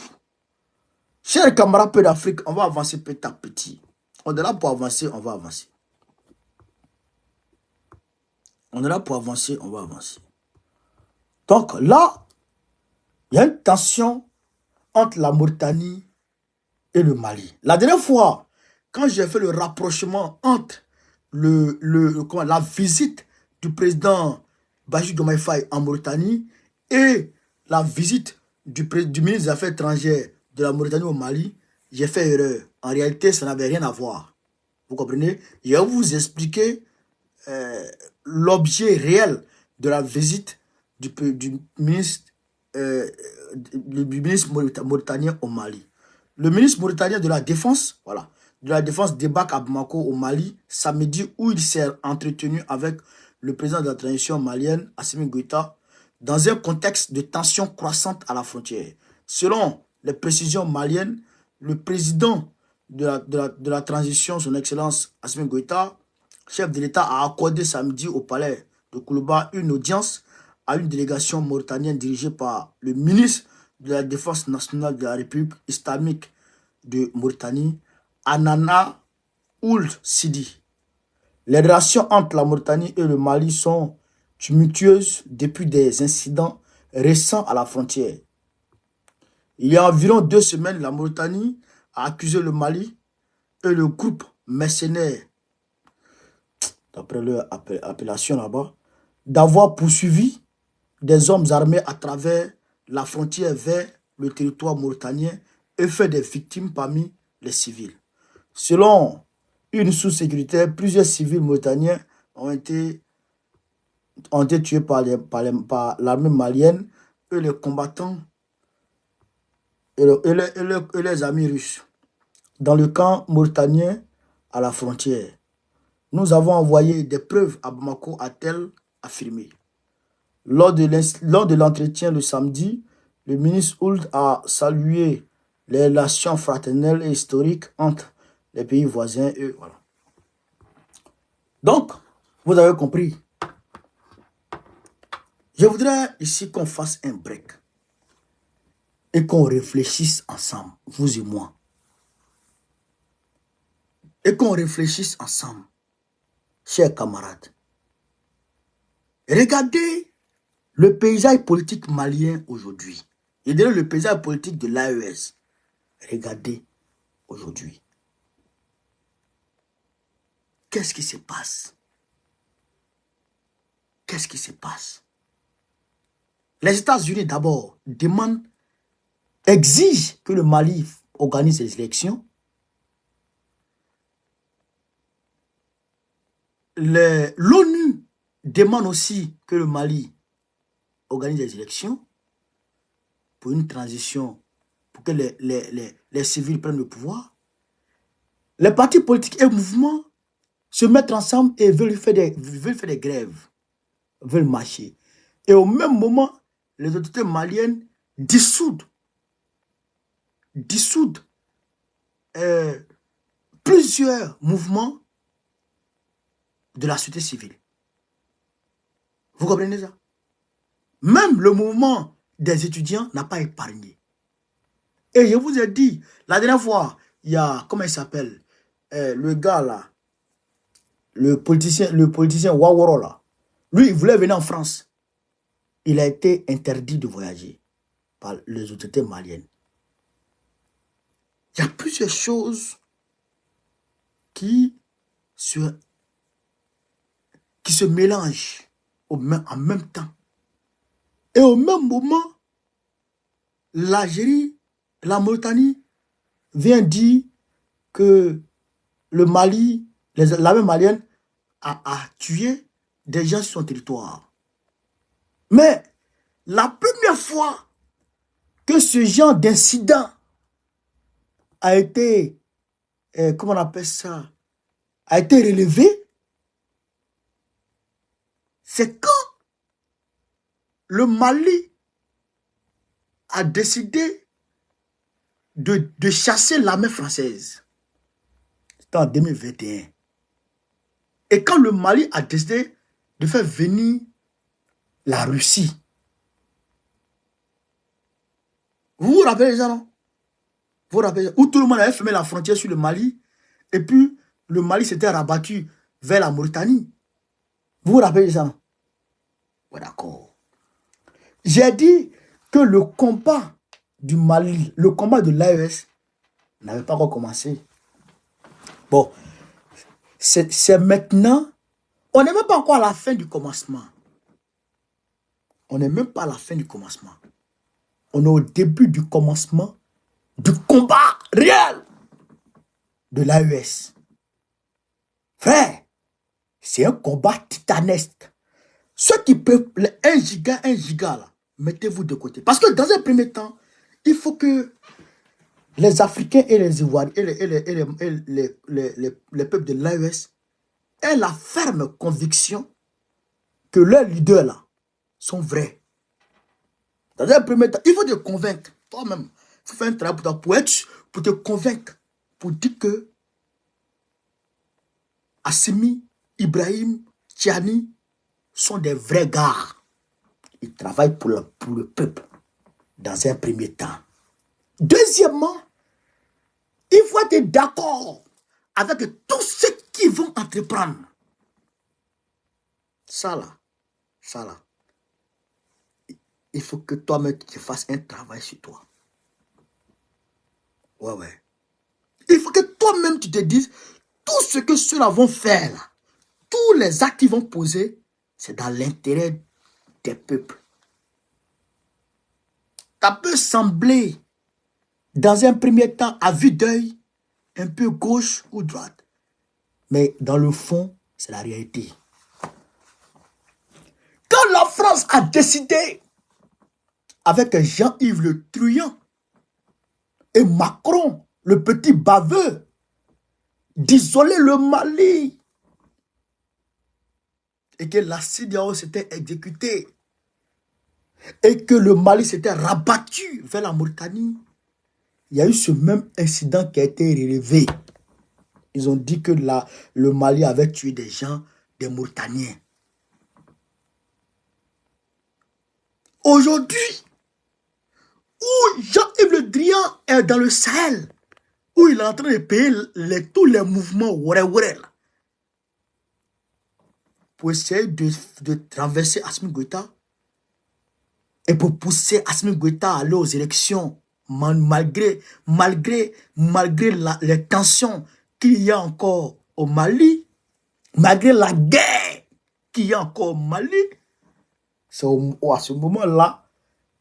Chers camarades peu d'Afrique, on va avancer petit à petit. On est là pour avancer, on va avancer. On est là pour avancer, on va avancer. Donc là, il y a une tension entre la Mauritanie et le Mali. La dernière fois, quand j'ai fait le rapprochement entre la visite du président Bassirou Diomaye Faye en Mauritanie et la visite du ministre des Affaires étrangères de la Mauritanie au Mali, j'ai fait erreur. En réalité, ça n'avait rien à voir. Vous comprenez? Je vais vous expliquer l'objet réel de la visite du ministre mauritanien au Mali. Le ministre mauritanien de la Défense, voilà, de la Défense débarque à Bamako au Mali samedi où il s'est entretenu avec le président de la transition malienne, Assimi Goïta, dans un contexte de tension croissante à la frontière. Selon les précisions maliennes, le président de la transition, son excellence Assimi Goïta, chef de l'État, a accordé samedi au palais de Koulouba une audience à une délégation mauritanienne dirigée par le ministre de la Défense nationale de la République islamique de Mauritanie, Anana Ould Sidi. Les relations entre la Mauritanie et le Mali sont tumultueuses depuis des incidents récents à la frontière. Il y a environ 2 semaines, la Mauritanie a accusé le Mali et le groupe mercenaire, d'après leur appellation là-bas, d'avoir poursuivi des hommes armés à travers la frontière vers le territoire mauritanien et fait des victimes parmi les civils. Selon une source sécuritaire, plusieurs civils mauritaniens ont été tués par l'armée malienne et les combattants et les amis russes dans le camp mauritanien à la frontière. Nous avons envoyé des preuves à Bamako, a-t-elle affirmé. Lors de l'entretien le samedi, le ministre Ould a salué les relations fraternelles et historiques entre les pays voisins. Et voilà. Donc, vous avez compris. Je voudrais ici qu'on fasse un break et qu'on réfléchisse ensemble, vous et moi. Et qu'on réfléchisse ensemble, chers camarades. Regardez le paysage politique malien aujourd'hui. Et d'ailleurs le paysage politique de l'AES. Regardez aujourd'hui. Qu'est-ce qui se passe? Qu'est-ce qui se passe? Les États-Unis d'abord exigent que le Mali organise les élections. L'ONU demande aussi que le Mali organise les élections pour une transition, pour que les civils prennent le pouvoir. Les partis politiques et mouvements se mettent ensemble et veulent faire des grèves, veulent marcher. Et au même moment, les autorités maliennes dissoudent plusieurs mouvements de la société civile. Vous comprenez ça? Même le mouvement des étudiants n'a pas épargné. Et je vous ai dit, la dernière fois, il y a, comment il s'appelle, le gars là, le politicien Waworo là, lui, il voulait venir en France. il a été interdit de voyager par les autorités maliennes. Il y a plusieurs choses qui se mélangent en même temps. Et au même moment, l'Algérie, la Mauritanie vient dire que le Mali, l'armée malienne a tué des gens sur son territoire. Mais la première fois que ce genre d'incident a été, comment on appelle ça, a été relevé, c'est quand le Mali a décidé de chasser l'armée française. C'était en 2021. Et quand le Mali a décidé de faire venir la Russie. Vous vous rappelez ça, non? Vous vous rappelez, où tout le monde avait fermé la frontière sur le Mali, et puis le Mali s'était rabattu vers la Mauritanie. Vous vous rappelez ça, non? Ouais, d'accord. J'ai dit que le combat du Mali, le combat de l'AES n'avait pas encore commencé. Bon, c'est maintenant, on n'est même pas encore à la fin du commencement. On n'est même pas à la fin du commencement. On est au début du commencement du combat réel de l'AES. Frère, c'est un combat titanesque. Ceux qui peuvent, les 1 giga là, mettez-vous de côté. Parce que dans un premier temps, il faut que les Africains et les Ivoiriens et les peuples de l'AES aient la ferme conviction que leurs leaders là sont vrais. Dans un premier temps, il faut te convaincre toi-même. Il faut faire un travail pour toi, pour te convaincre, pour dire que Assimi, Ibrahim, Tiani sont des vrais gars. Ils travaillent pour le peuple dans un premier temps. Deuxièmement, il faut être d'accord avec tous ceux qui vont entreprendre. Ça là, il faut que toi-même tu fasses un travail sur toi. Ouais. Il faut que toi-même tu te dises, tout ce que ceux-là vont faire, là, tous les actes qu'ils vont poser, c'est dans l'intérêt des peuples. Ça peut sembler, dans un premier temps, à vue d'œil, un peu gauche ou droite. Mais dans le fond, c'est la réalité. Quand la France a décidé, avec Jean-Yves Le Drian et Macron, le petit baveux, d'isoler le Mali, et que la CEDEAO s'était exécutée, et que le Mali s'était rabattu vers la Mauritanie, il y a eu ce même incident qui a été relevé. Ils ont dit que le Mali avait tué des gens, des Mauritaniens. Aujourd'hui, où Jean-Yves Le Drian est dans le Sahel, où il est en train de payer tous les mouvements pour essayer de renverser Assimi Goïta et pour pousser Assimi Goïta à aller aux élections, malgré les tensions qu'il y a encore au Mali, malgré la guerre qu'il y a encore au Mali. C'est à ce moment-là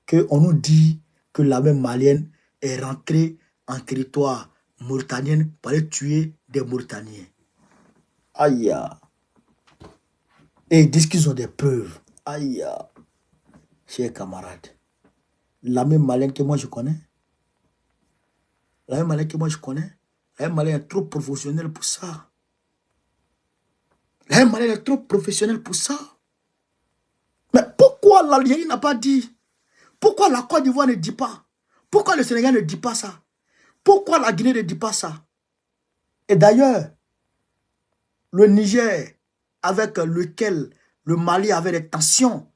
qu'on nous dit que l'armée malienne est rentrée en territoire mauritanien pour aller tuer des Mauritaniens. Aïe. Et ils disent qu'ils ont des preuves. Aïe. Chers camarades, l'armée malienne que moi je connais, l'armée malienne est trop professionnelle pour ça. L'armée malienne est trop professionnelle pour ça. Mais pourquoi l'Algérie n'a pas dit? Pourquoi la Côte d'Ivoire ne dit pas? Pourquoi le Sénégal ne dit pas ça? Pourquoi la Guinée ne dit pas ça? Et d'ailleurs, le Niger, avec lequel le Mali avait des tensions,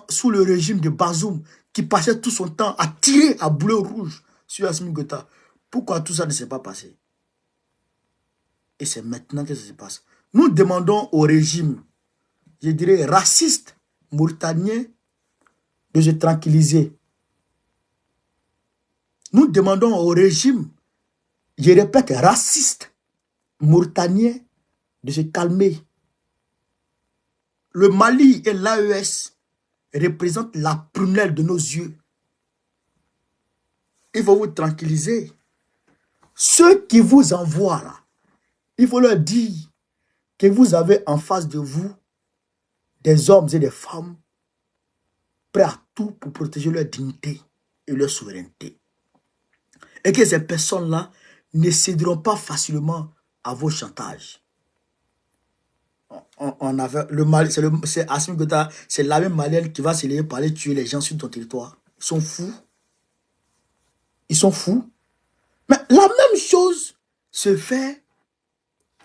sous le régime de Bazoum, qui passait tout son temps à tirer à boulet rouge sur Assimi Goïta, pourquoi tout ça ne s'est pas passé? Et c'est maintenant que ça se passe. Nous demandons au régime, je dirais raciste, mauritanien, de se tranquilliser. Nous demandons au régime, je répète, raciste, mauritanien, de se calmer. Le Mali et l'AES représentent la prunelle de nos yeux. Il faut vous tranquilliser. Ceux qui vous envoient là, il faut leur dire que vous avez en face de vous des hommes et des femmes prêts à tout pour protéger leur dignité et leur souveraineté. Et que ces personnes-là ne céderont pas facilement à vos chantages. On avait le Mali, c'est Assimi Goïta, c'est la même Malienne qui va se lever pour aller tuer les gens sur ton territoire. Ils sont fous. Ils sont fous. Mais la même chose se fait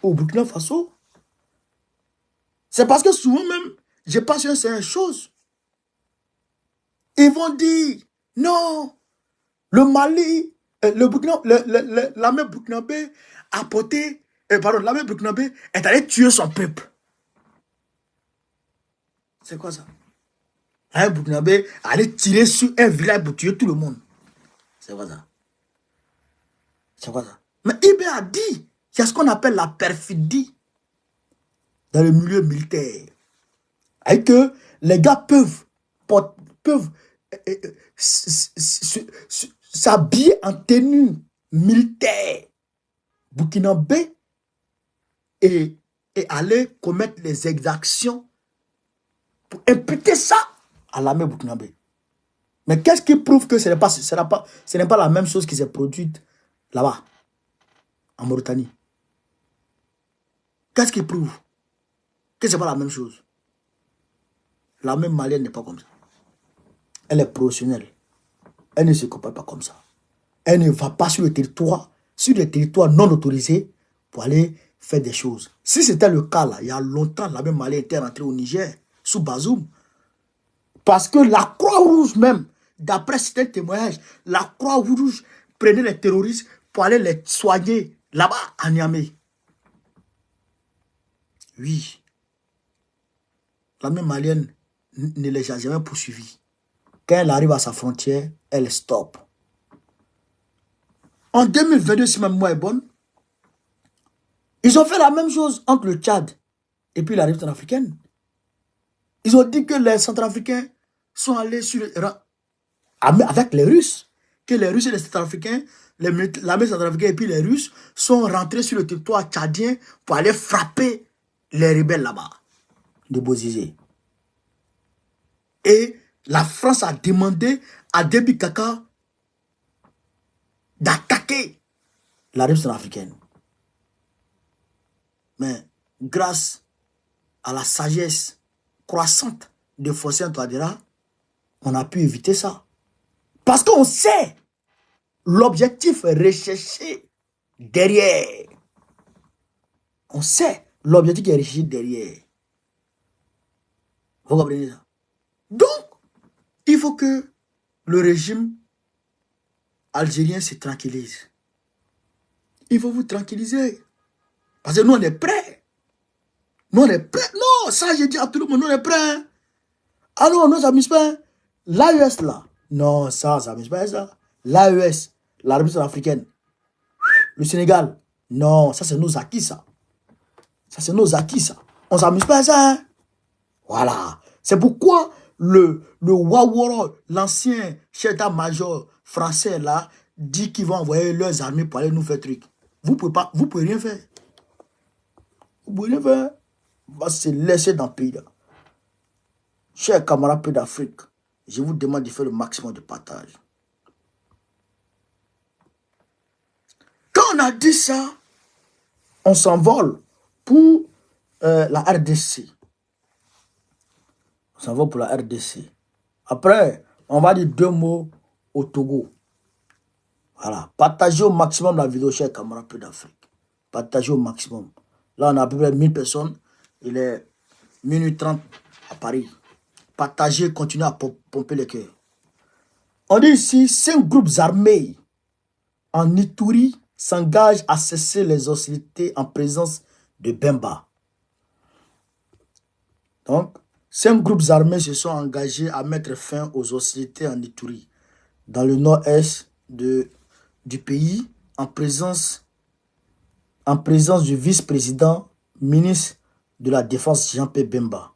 au Burkina Faso. C'est parce que souvent même, je pense que c'est une chose. Ils vont dire, non, le Mali, l'armée burkinabé a porté, l'armée burkinabé est allée tuer son peuple. C'est quoi ça? L'armée burkinabé est allée tirer sur un village pour tuer tout le monde. C'est quoi ça? C'est quoi ça? Mais Ibé a dit, il y a ce qu'on appelle la perfidie dans le milieu militaire. Et que les gars peuvent s'habiller en tenue militaire burkinabé et aller commettre les exactions pour imputer ça à l'armée burkinabé. Mais qu'est-ce qui prouve que ce n'est pas la même chose qui s'est produite là-bas, en Mauritanie? Qu'est-ce qui prouve que ce n'est pas la même chose? L'armée malienne n'est pas comme ça. Elle est professionnelle. Elle ne se comporte pas comme ça. Elle ne va pas sur le territoire, sur les territoires non autorisés pour aller faire des choses. Si c'était le cas là, il y a longtemps, l'armée malienne était rentrée au Niger, sous Bazoum. Parce que la Croix-Rouge même, d'après certains témoignages, la Croix-Rouge prenait les terroristes pour aller les soigner là-bas à Niamey. Oui. L'armée malienne ne les a jamais poursuivis. Quand elle arrive à sa frontière, elle stoppe. En 2022, si ma mémoire est bonne, ils ont fait la même chose entre le Tchad et puis la République centrafricaine. Ils ont dit que les Centrafricains sont allés sur avec les Russes. Que les Russes et les Centrafricains, l'armée centrafricaine et puis les Russes sont rentrés sur le territoire tchadien pour aller frapper les rebelles là-bas, de Bozizé. Et la France a demandé à Déby Kaka d'attaquer la République centrafricaine. Mais grâce à la sagesse croissante de Fossé Touadéra, on a pu éviter ça. Parce qu'on sait l'objectif recherché derrière. On sait l'objectif qui est recherché derrière. Vous comprenez ça? Donc, il faut que le régime algérien se tranquillise. Il faut vous tranquilliser. Parce que nous, on est prêts. Nous, on est prêts. Non, ça, j'ai dit à tout le monde, nous, on est prêts. Ah non, non, ça ne m'amuse pas. L'AES, là. Non, ça ne m'amuse pas, ça. L'AES, la République africaine. Le Sénégal. Non, ça, c'est nos acquis, ça. Ça, c'est nos acquis, ça. On ne s'amuse pas, ça. Hein? Voilà. C'est pourquoi le Waworo, l'ancien chef d'état-major français, là, dit qu'ils vont envoyer leurs armées pour aller nous faire truc. Vous ne pouvez rien faire. Vous ne pouvez rien faire. On va se laisser dans le pays, là. Chers camarades d'Afrique, je vous demande de faire le maximum de partage. Quand on a dit ça, on s'envole pour la RDC. On s'envole pour la RDC. Après, on va dire 2 mots au Togo. Voilà. Partagez au maximum la vidéo, chers camarades d'Afrique. Partagez au maximum. Là, on a à peu près 1000 personnes. Il est minuit 30 à Paris. Partagez, continuez à pomper les cœurs. On dit ici, 5 groupes armés en Ituri s'engagent à cesser les hostilités en présence de Bemba. Donc, 5 groupes armés se sont engagés à mettre fin aux hostilités en Ituri, dans le nord-est du pays, en présence du vice-président, ministre de la Défense Jean-Pierre Bemba.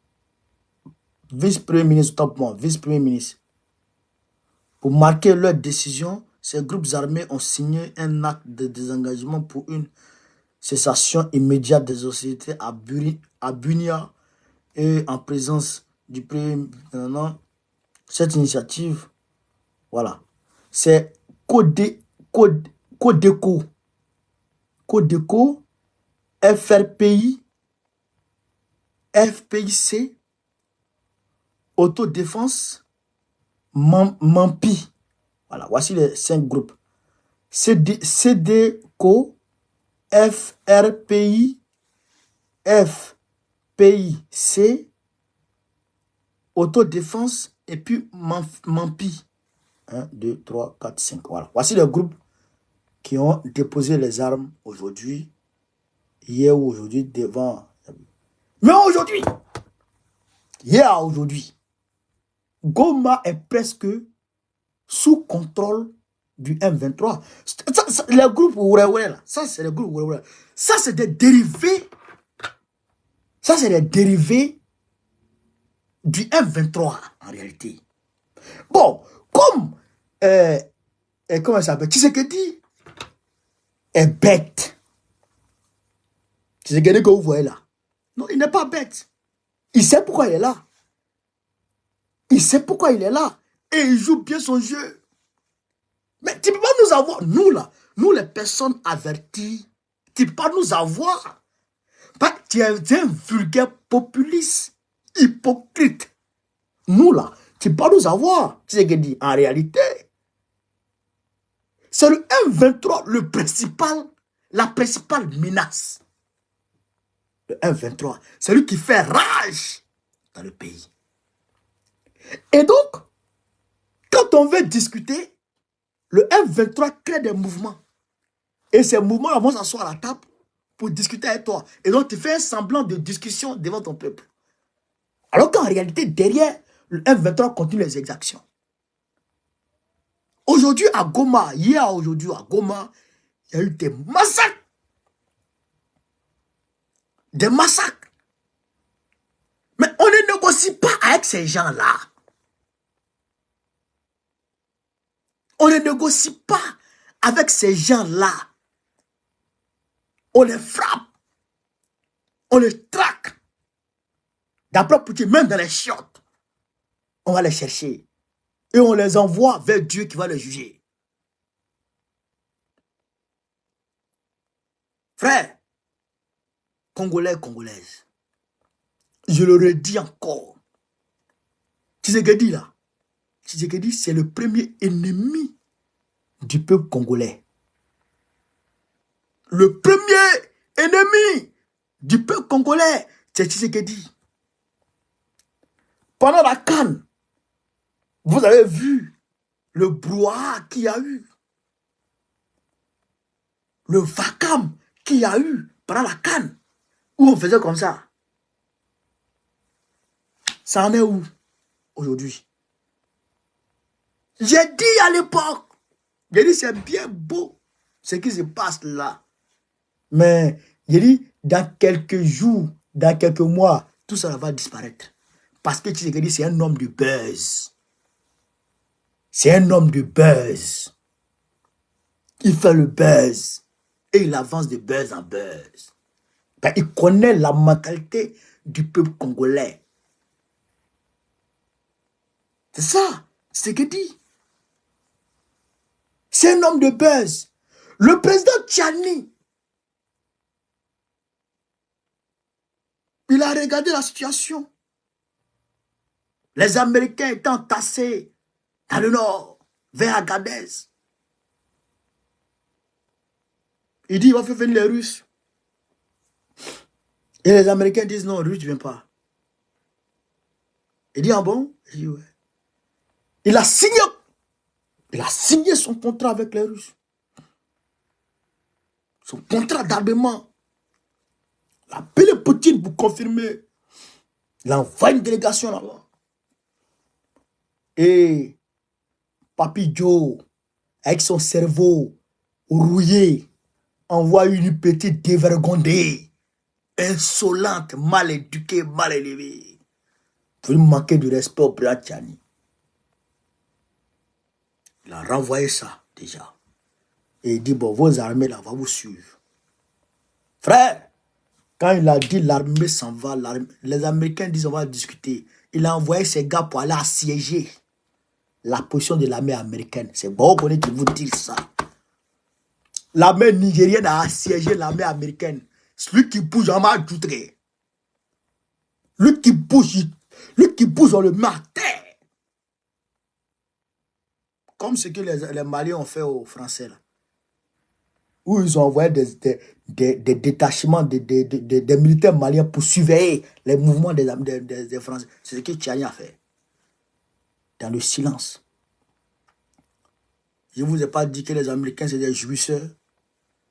Vice-premier ministre, top moi, vice-premier ministre. Pour marquer leur décision, ces groupes armés ont signé un acte de désengagement pour une cessation immédiate des hostilités à Bunia et en présence du premier. Cette initiative, voilà, c'est Codeco, FRPI, FPIC, Autodéfense, Mampi. Voilà, voici les 5 groupes. CDCO, FRPI, FPIC, Autodéfense et puis Mampi. 1, 2, 3, 4, 5. Voilà. Voici les groupes qui ont déposé les armes aujourd'hui, hier ou aujourd'hui devant. Mais aujourd'hui, hier aujourd'hui, Goma est presque sous contrôle du M23. Les groupes là, ça c'est les groupes ça c'est des dérivés. Ça c'est des dérivés du M23 en réalité. Bon, comme comment ça s'appelle, Tshisekedi est bête. Tshisekedi que vous voyez là. Non, il n'est pas bête. Il sait pourquoi il est là. Il sait pourquoi il est là. Et il joue bien son jeu. Mais tu ne peux pas nous avoir, nous là, nous les personnes averties, tu ne peux pas nous avoir. Tu es un vulgaire populiste, hypocrite. Nous là, tu ne peux pas nous avoir. Tu sais ce qu'il dit. En réalité, c'est le M23 la principale menace. Le M23, c'est lui qui fait rage dans le pays. Et donc, quand on veut discuter, le M23 crée des mouvements. Et ces mouvements vont s'asseoir à la table pour discuter avec toi. Et donc, tu fais un semblant de discussion devant ton peuple. Alors qu'en réalité, derrière, le M23 continue les exactions. Aujourd'hui, à Goma, hier aujourd'hui à Goma, il y a eu des massacres. Des massacres. Mais on ne négocie pas avec ces gens-là. On ne négocie pas avec ces gens-là. On les frappe. On les traque. D'après Poutine, même dans les chiottes, on va les chercher. Et on les envoie vers Dieu qui va les juger. Frère, Congolais, Congolaises, je le redis encore. Tshisekedi là, Tshisekedi c'est le premier ennemi du peuple congolais. Le premier ennemi du peuple congolais, c'est Tshisekedi. Pendant la CAN, vous avez vu le brouhaha qu'il y a eu. Le vacarme qu'il y a eu pendant la CAN, où on faisait comme ça. Ça en est où aujourd'hui? J'ai dit à l'époque, j'ai dit c'est bien beau ce qui se passe là. Mais j'ai dit dans quelques jours, dans quelques mois, tout ça va disparaître. Parce que Tshisekedi c'est un homme de buzz. C'est un homme de buzz. Il fait le buzz. Et il avance de buzz en buzz. Ben, il connaît la mentalité du peuple congolais. C'est ça, c'est ce qu'il dit. C'est un homme de buzz. Le président Tchani, il a regardé la situation. Les Américains étaient entassés dans le nord, vers Agadez. Il dit, il va faire venir les Russes. Et les Américains disent, non, les Russes ne viennent pas. Il dit, ah bon? Il dit, ouais. Il a signé son contrat avec les Russes. Son contrat d'armement. Il a appelé Poutine pour confirmer. Il envoie une délégation là-bas. Et Papi Joe, avec son cerveau rouillé, envoie une petite dévergondée, insolente, mal éduquée, mal élevée, pour lui manquer de respect au président Tchani. Il a renvoyé ça déjà. Et il dit, bon, vos armées là, vont vous suivre. Frère, quand il a dit l'armée s'en va, les Américains disent on va discuter. Il a envoyé ses gars pour aller assiéger la position de l'armée américaine. C'est bon qu'on qui vous dit ça. L'armée nigérienne a assiégé l'armée américaine. Celui qui bouge en m'a doutré. Lui qui bouge, on le met à terre. Comme ce que les Maliens ont fait aux Français là. Où ils ont envoyé des détachements des militaires maliens pour surveiller les mouvements des Français. C'est ce que Tchani a fait. Dans le silence. Je ne vous ai pas dit que les Américains, c'est des jouisseurs,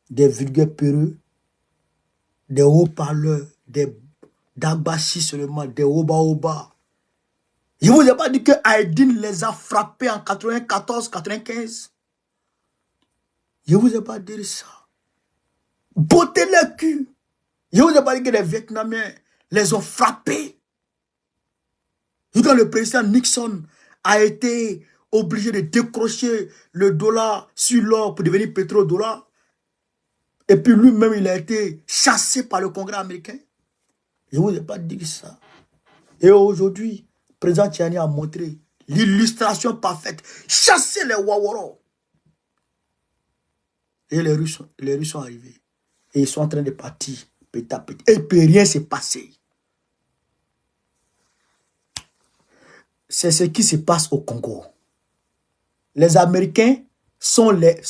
des vulgaires peureux, des haut-parleurs, des d'Abachi seulement, des oba-oba. Je ne vous ai pas dit que Aydin les a frappés en 94-95. Je ne vous ai pas dit ça. Botter le cul. Je ne vous ai pas dit que les Vietnamiens les ont frappés. Et quand le président Nixon a été obligé de décrocher le dollar sur l'or pour devenir pétrodollar, et puis lui-même il a été chassé par le Congrès américain. Je ne vous ai pas dit ça. Et aujourd'hui, le président Tchani a montré l'illustration parfaite. Chasser les Waworo. Et les Russes sont arrivés. Et ils sont en train de partir petit à petit. Et il ne peut rien se passer. C'est ce qui se passe au Congo. Les Américains sont les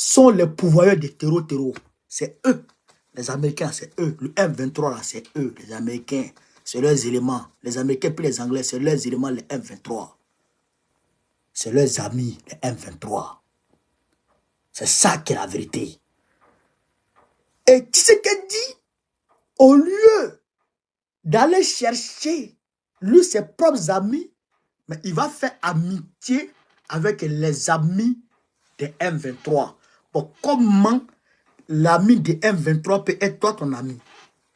pourvoyeurs des terreaux. C'est eux. Les Américains, c'est eux. Le M23, là, c'est eux. Les Américains, c'est leurs éléments. Les Américains puis les Anglais, c'est leurs éléments, les M23. C'est leurs amis, les M23. C'est ça qui est la vérité. Et qui c'est qu'elle dit? Au lieu d'aller chercher, lui, ses propres amis, mais il va faire amitié avec les amis des M23. Bon, comment l'ami des M23 peut être toi ton ami?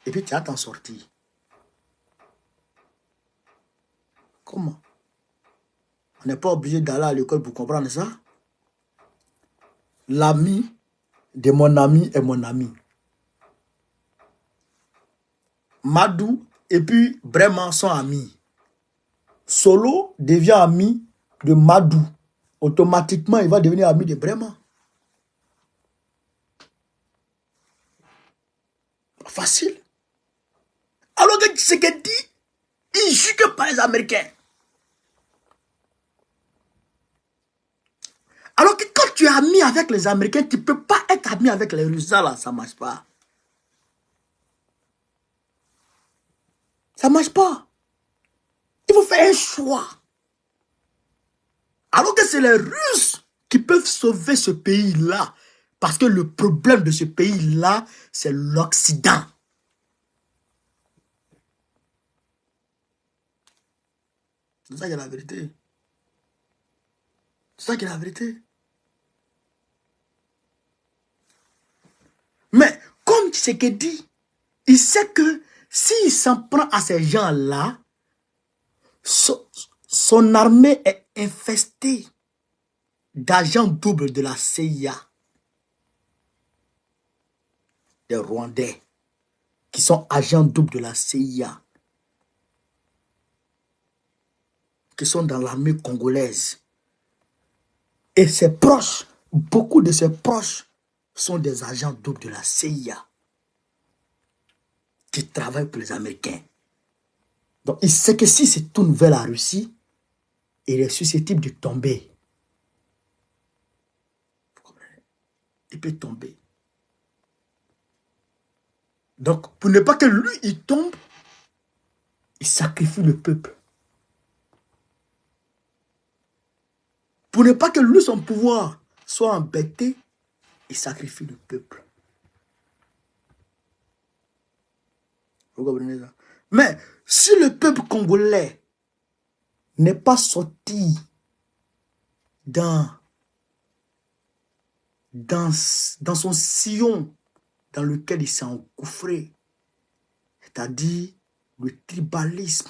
Et puis tu vas t'en sortir. Comment? On n'est pas obligé d'aller à l'école pour comprendre ça. L'ami de mon ami est mon ami. Madou et puis Breman sont amis. Solo devient ami de Madou. Automatiquement, il va devenir ami de Breman. Facile. Alors que ce qu'il dit, il joue que par les Américains. Alors que quand tu es ami avec les Américains, tu ne peux pas être ami avec les Russes. Là, ça ne marche pas. Ça ne marche pas. Il faut faire un choix. Alors que c'est les Russes qui peuvent sauver ce pays-là. Parce que le problème de ce pays-là, c'est l'Occident. C'est ça qui est la vérité. C'est ça qui est la vérité. Mais comme Tshisekedi, il sait que s'il s'en prend à ces gens-là, son armée est infestée d'agents doubles de la CIA. Des Rwandais qui sont agents doubles de la CIA. Qui sont dans l'armée congolaise. Et ses proches, beaucoup de ses proches sont des agents doubles de la CIA. Qui travaillent pour les Américains. Donc il sait que si c'est tourne vers la Russie, il est susceptible de tomber. Vous comprenez? Il peut tomber. Donc, pour ne pas que lui, il tombe, il sacrifie le peuple. Pour ne pas que lui, son pouvoir soit embêté, il sacrifie le peuple. Vous comprenez ça? Mais si le peuple congolais n'est pas sorti dans son sillon dans lequel il s'est engouffré, c'est-à-dire le tribalisme,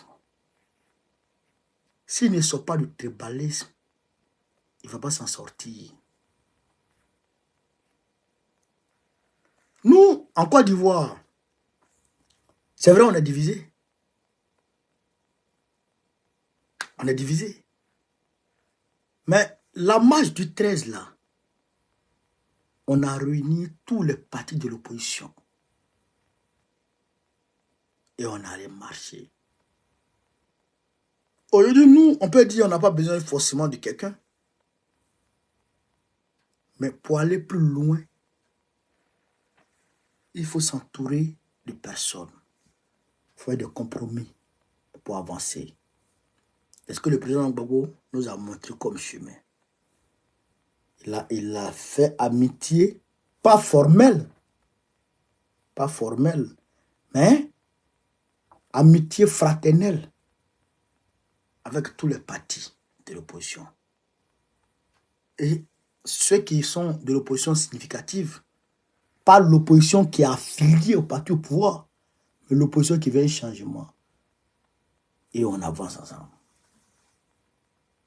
s'il ne sort pas du tribalisme, il ne va pas s'en sortir. Nous, en Côte d'Ivoire, c'est vrai, on est divisé. On est divisé. Mais la marche du 13, là, on a réuni tous les partis de l'opposition. Et on allait marcher. Aujourd'hui, nous, on peut dire qu'on n'a pas besoin forcément de quelqu'un. Mais pour aller plus loin, il faut s'entourer de personnes. Il faut faire des compromis pour avancer. Est-ce que le président Gbagbo nous a montré comme chemin? Il a fait amitié, pas formelle, mais amitié fraternelle avec tous les partis de l'opposition. Et ceux qui sont de l'opposition significative, pas l'opposition qui est affiliée au parti au pouvoir, mais l'opposition qui veut un changement. Et on avance ensemble.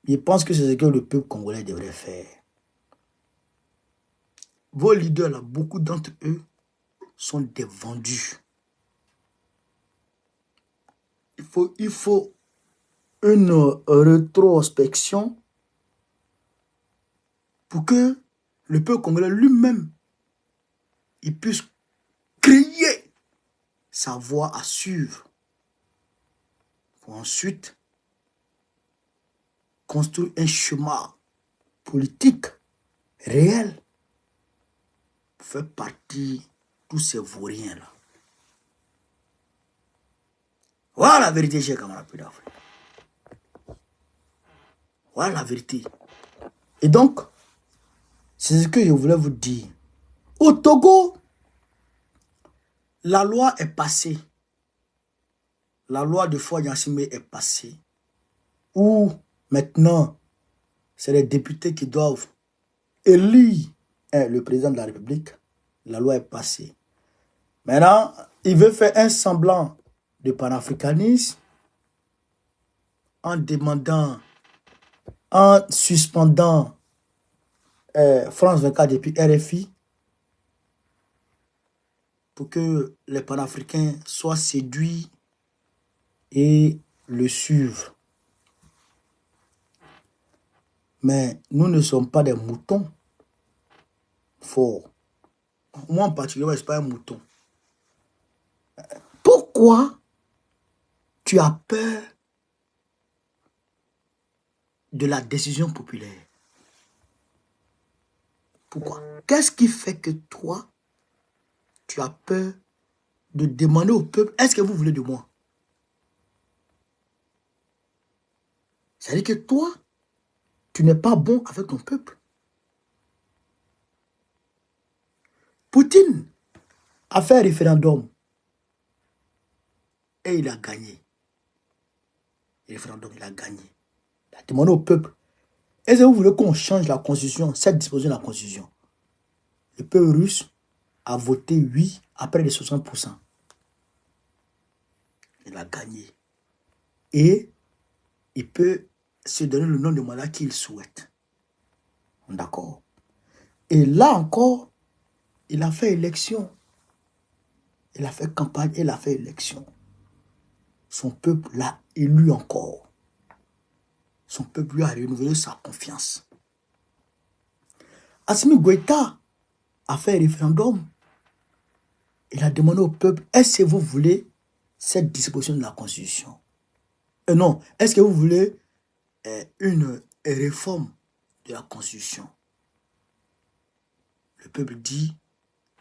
Je pense que c'est ce que le peuple congolais devrait faire. Vos leaders, là, beaucoup d'entre eux sont des vendus. Il faut une rétrospection pour que le peuple congolais lui-même, il puisse créer sa voie à suivre. Pour ensuite construire un chemin politique réel pour faire partie de tous ces vauriens-là. Voilà la vérité, chers camarades d'Afrique. Voilà la vérité. Et donc, c'est ce que je voulais vous dire. Au Togo, la loi est passée. La loi de Faure Gnassingbé est passée. Où maintenant, c'est les députés qui doivent élire le président de la République. La loi est passée. Maintenant, il veut faire un semblant de panafricanisme en demandant, en suspendant France 24 depuis RFI pour que les panafricains soient séduits et le suivent. Mais nous ne sommes pas des moutons forts. Moi en particulier, je ne suis pas un mouton. Pourquoi tu as peur de la décision populaire? Pourquoi? Qu'est-ce qui fait que toi, tu as peur de demander au peuple, est-ce que vous voulez de moi? C'est-à-dire que toi, tu n'es pas bon avec ton peuple. Poutine a fait un référendum et il a gagné. Le référendum, il a gagné. Il a demandé au peuple, est-ce que vous voulez qu'on change la constitution, cette disposition de la constitution? Le peuple russe a voté oui à près de 60%. Il a gagné. Et il peut se donner le nom de mandat qu'il souhaite. D'accord. Et là encore, il a fait élection. Il a fait campagne, il a fait élection. Son peuple l'a élu encore. Son peuple lui a renouvelé sa confiance. Assimi Goïta a fait un référendum. Il a demandé au peuple, est-ce que vous voulez cette disposition de la Constitution? Non, est-ce que vous voulez une réforme de la Constitution? Le peuple dit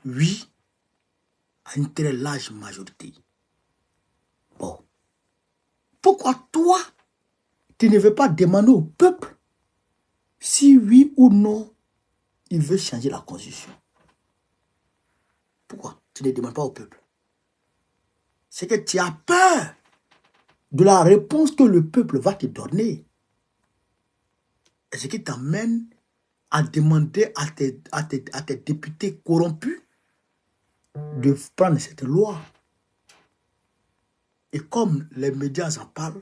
oui à une très large majorité. Bon. Pourquoi toi, tu ne veux pas demander au peuple si oui ou non il veut changer la Constitution? Pourquoi tu ne demandes pas au peuple? C'est que tu as peur de la réponse que le peuple va te donner. Et ce qui t'amène à demander à tes députés corrompus de prendre cette loi. Et comme les médias en parlent,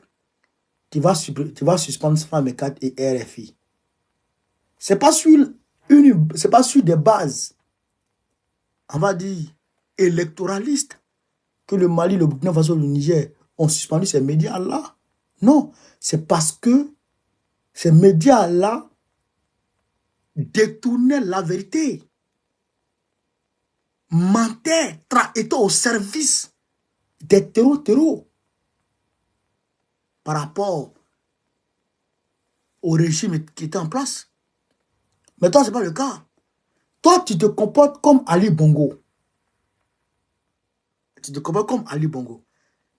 tu vas suspendre Femme 4 et RFI. Ce n'est pas sur des bases, on va dire, électoralistes, que le Mali, le Burkina Faso, le Niger ont suspendu ces médias-là. Non, c'est parce que ces médias-là détournaient la vérité, mentaient, étaient au service des terreaux par rapport au régime qui était en place. Mais toi, ce n'est pas le cas. Toi, tu te comportes comme Ali Bongo. Tu te comportes comme Ali Bongo.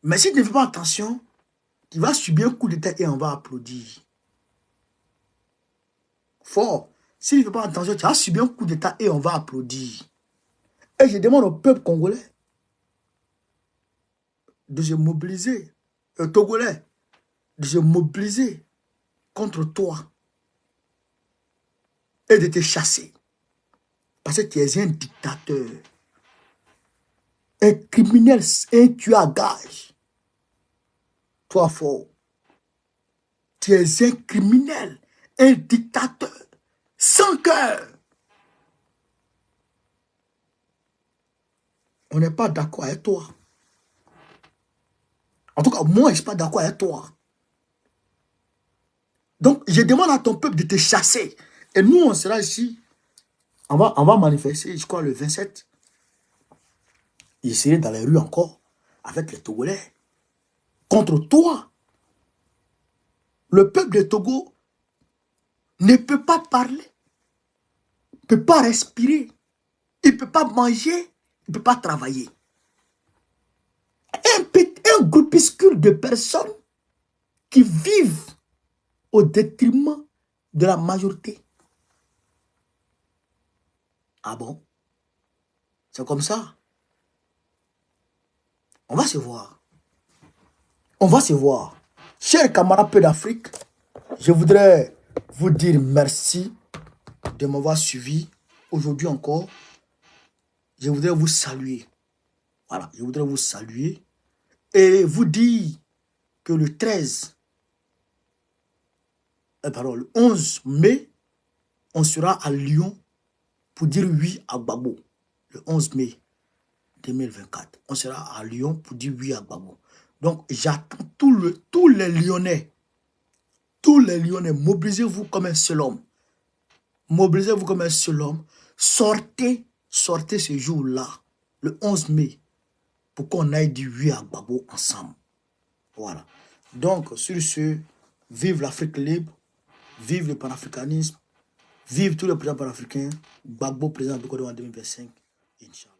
Mais si tu ne fais pas attention, tu vas subir un coup d'état et on va applaudir. Fort. Si tu ne fais pas attention, tu vas subir un coup d'état et on va applaudir. Et je demande au peuple congolais de se mobiliser. Togolais, de se mobiliser contre toi et de te chasser. Parce que tu es un dictateur, un criminel, un tueur à gage. Toi, fort. Tu es un criminel, un dictateur, sans cœur. On n'est pas d'accord avec toi. En tout cas, moi, je ne suis pas d'accord avec toi. Donc, je demande à ton peuple de te chasser. Et nous, on sera ici. On va manifester, je crois, le 27. Je serai dans les rues encore, avec les Togolais, contre toi. Le peuple de Togo ne peut pas parler, ne peut pas respirer, il ne peut pas manger, il ne peut pas travailler. Un groupuscule de personnes qui vivent au détriment de la majorité. Ah bon? C'est comme ça. On va se voir. On va se voir. Chers camarades peu d'Afrique, je voudrais vous dire merci de m'avoir suivi aujourd'hui encore. Je voudrais vous saluer. Voilà, je voudrais vous saluer et vous dire que le 11 mai, on sera à Lyon pour dire oui à Gbagbo. Le 11 mai 2024, on sera à Lyon pour dire oui à Gbagbo. Donc, j'attends tous les Lyonnais. Tous les Lyonnais, mobilisez-vous comme un seul homme. Mobilisez-vous comme un seul homme. Sortez ce jour-là, le 11 mai, pour qu'on aille dire oui à Gbagbo ensemble. Voilà. Donc, sur ce, vive l'Afrique libre, vive le panafricanisme, vive tous les présidents panafricains, Gbagbo président de Côte d'Ivoire en 2025, Inch'Allah.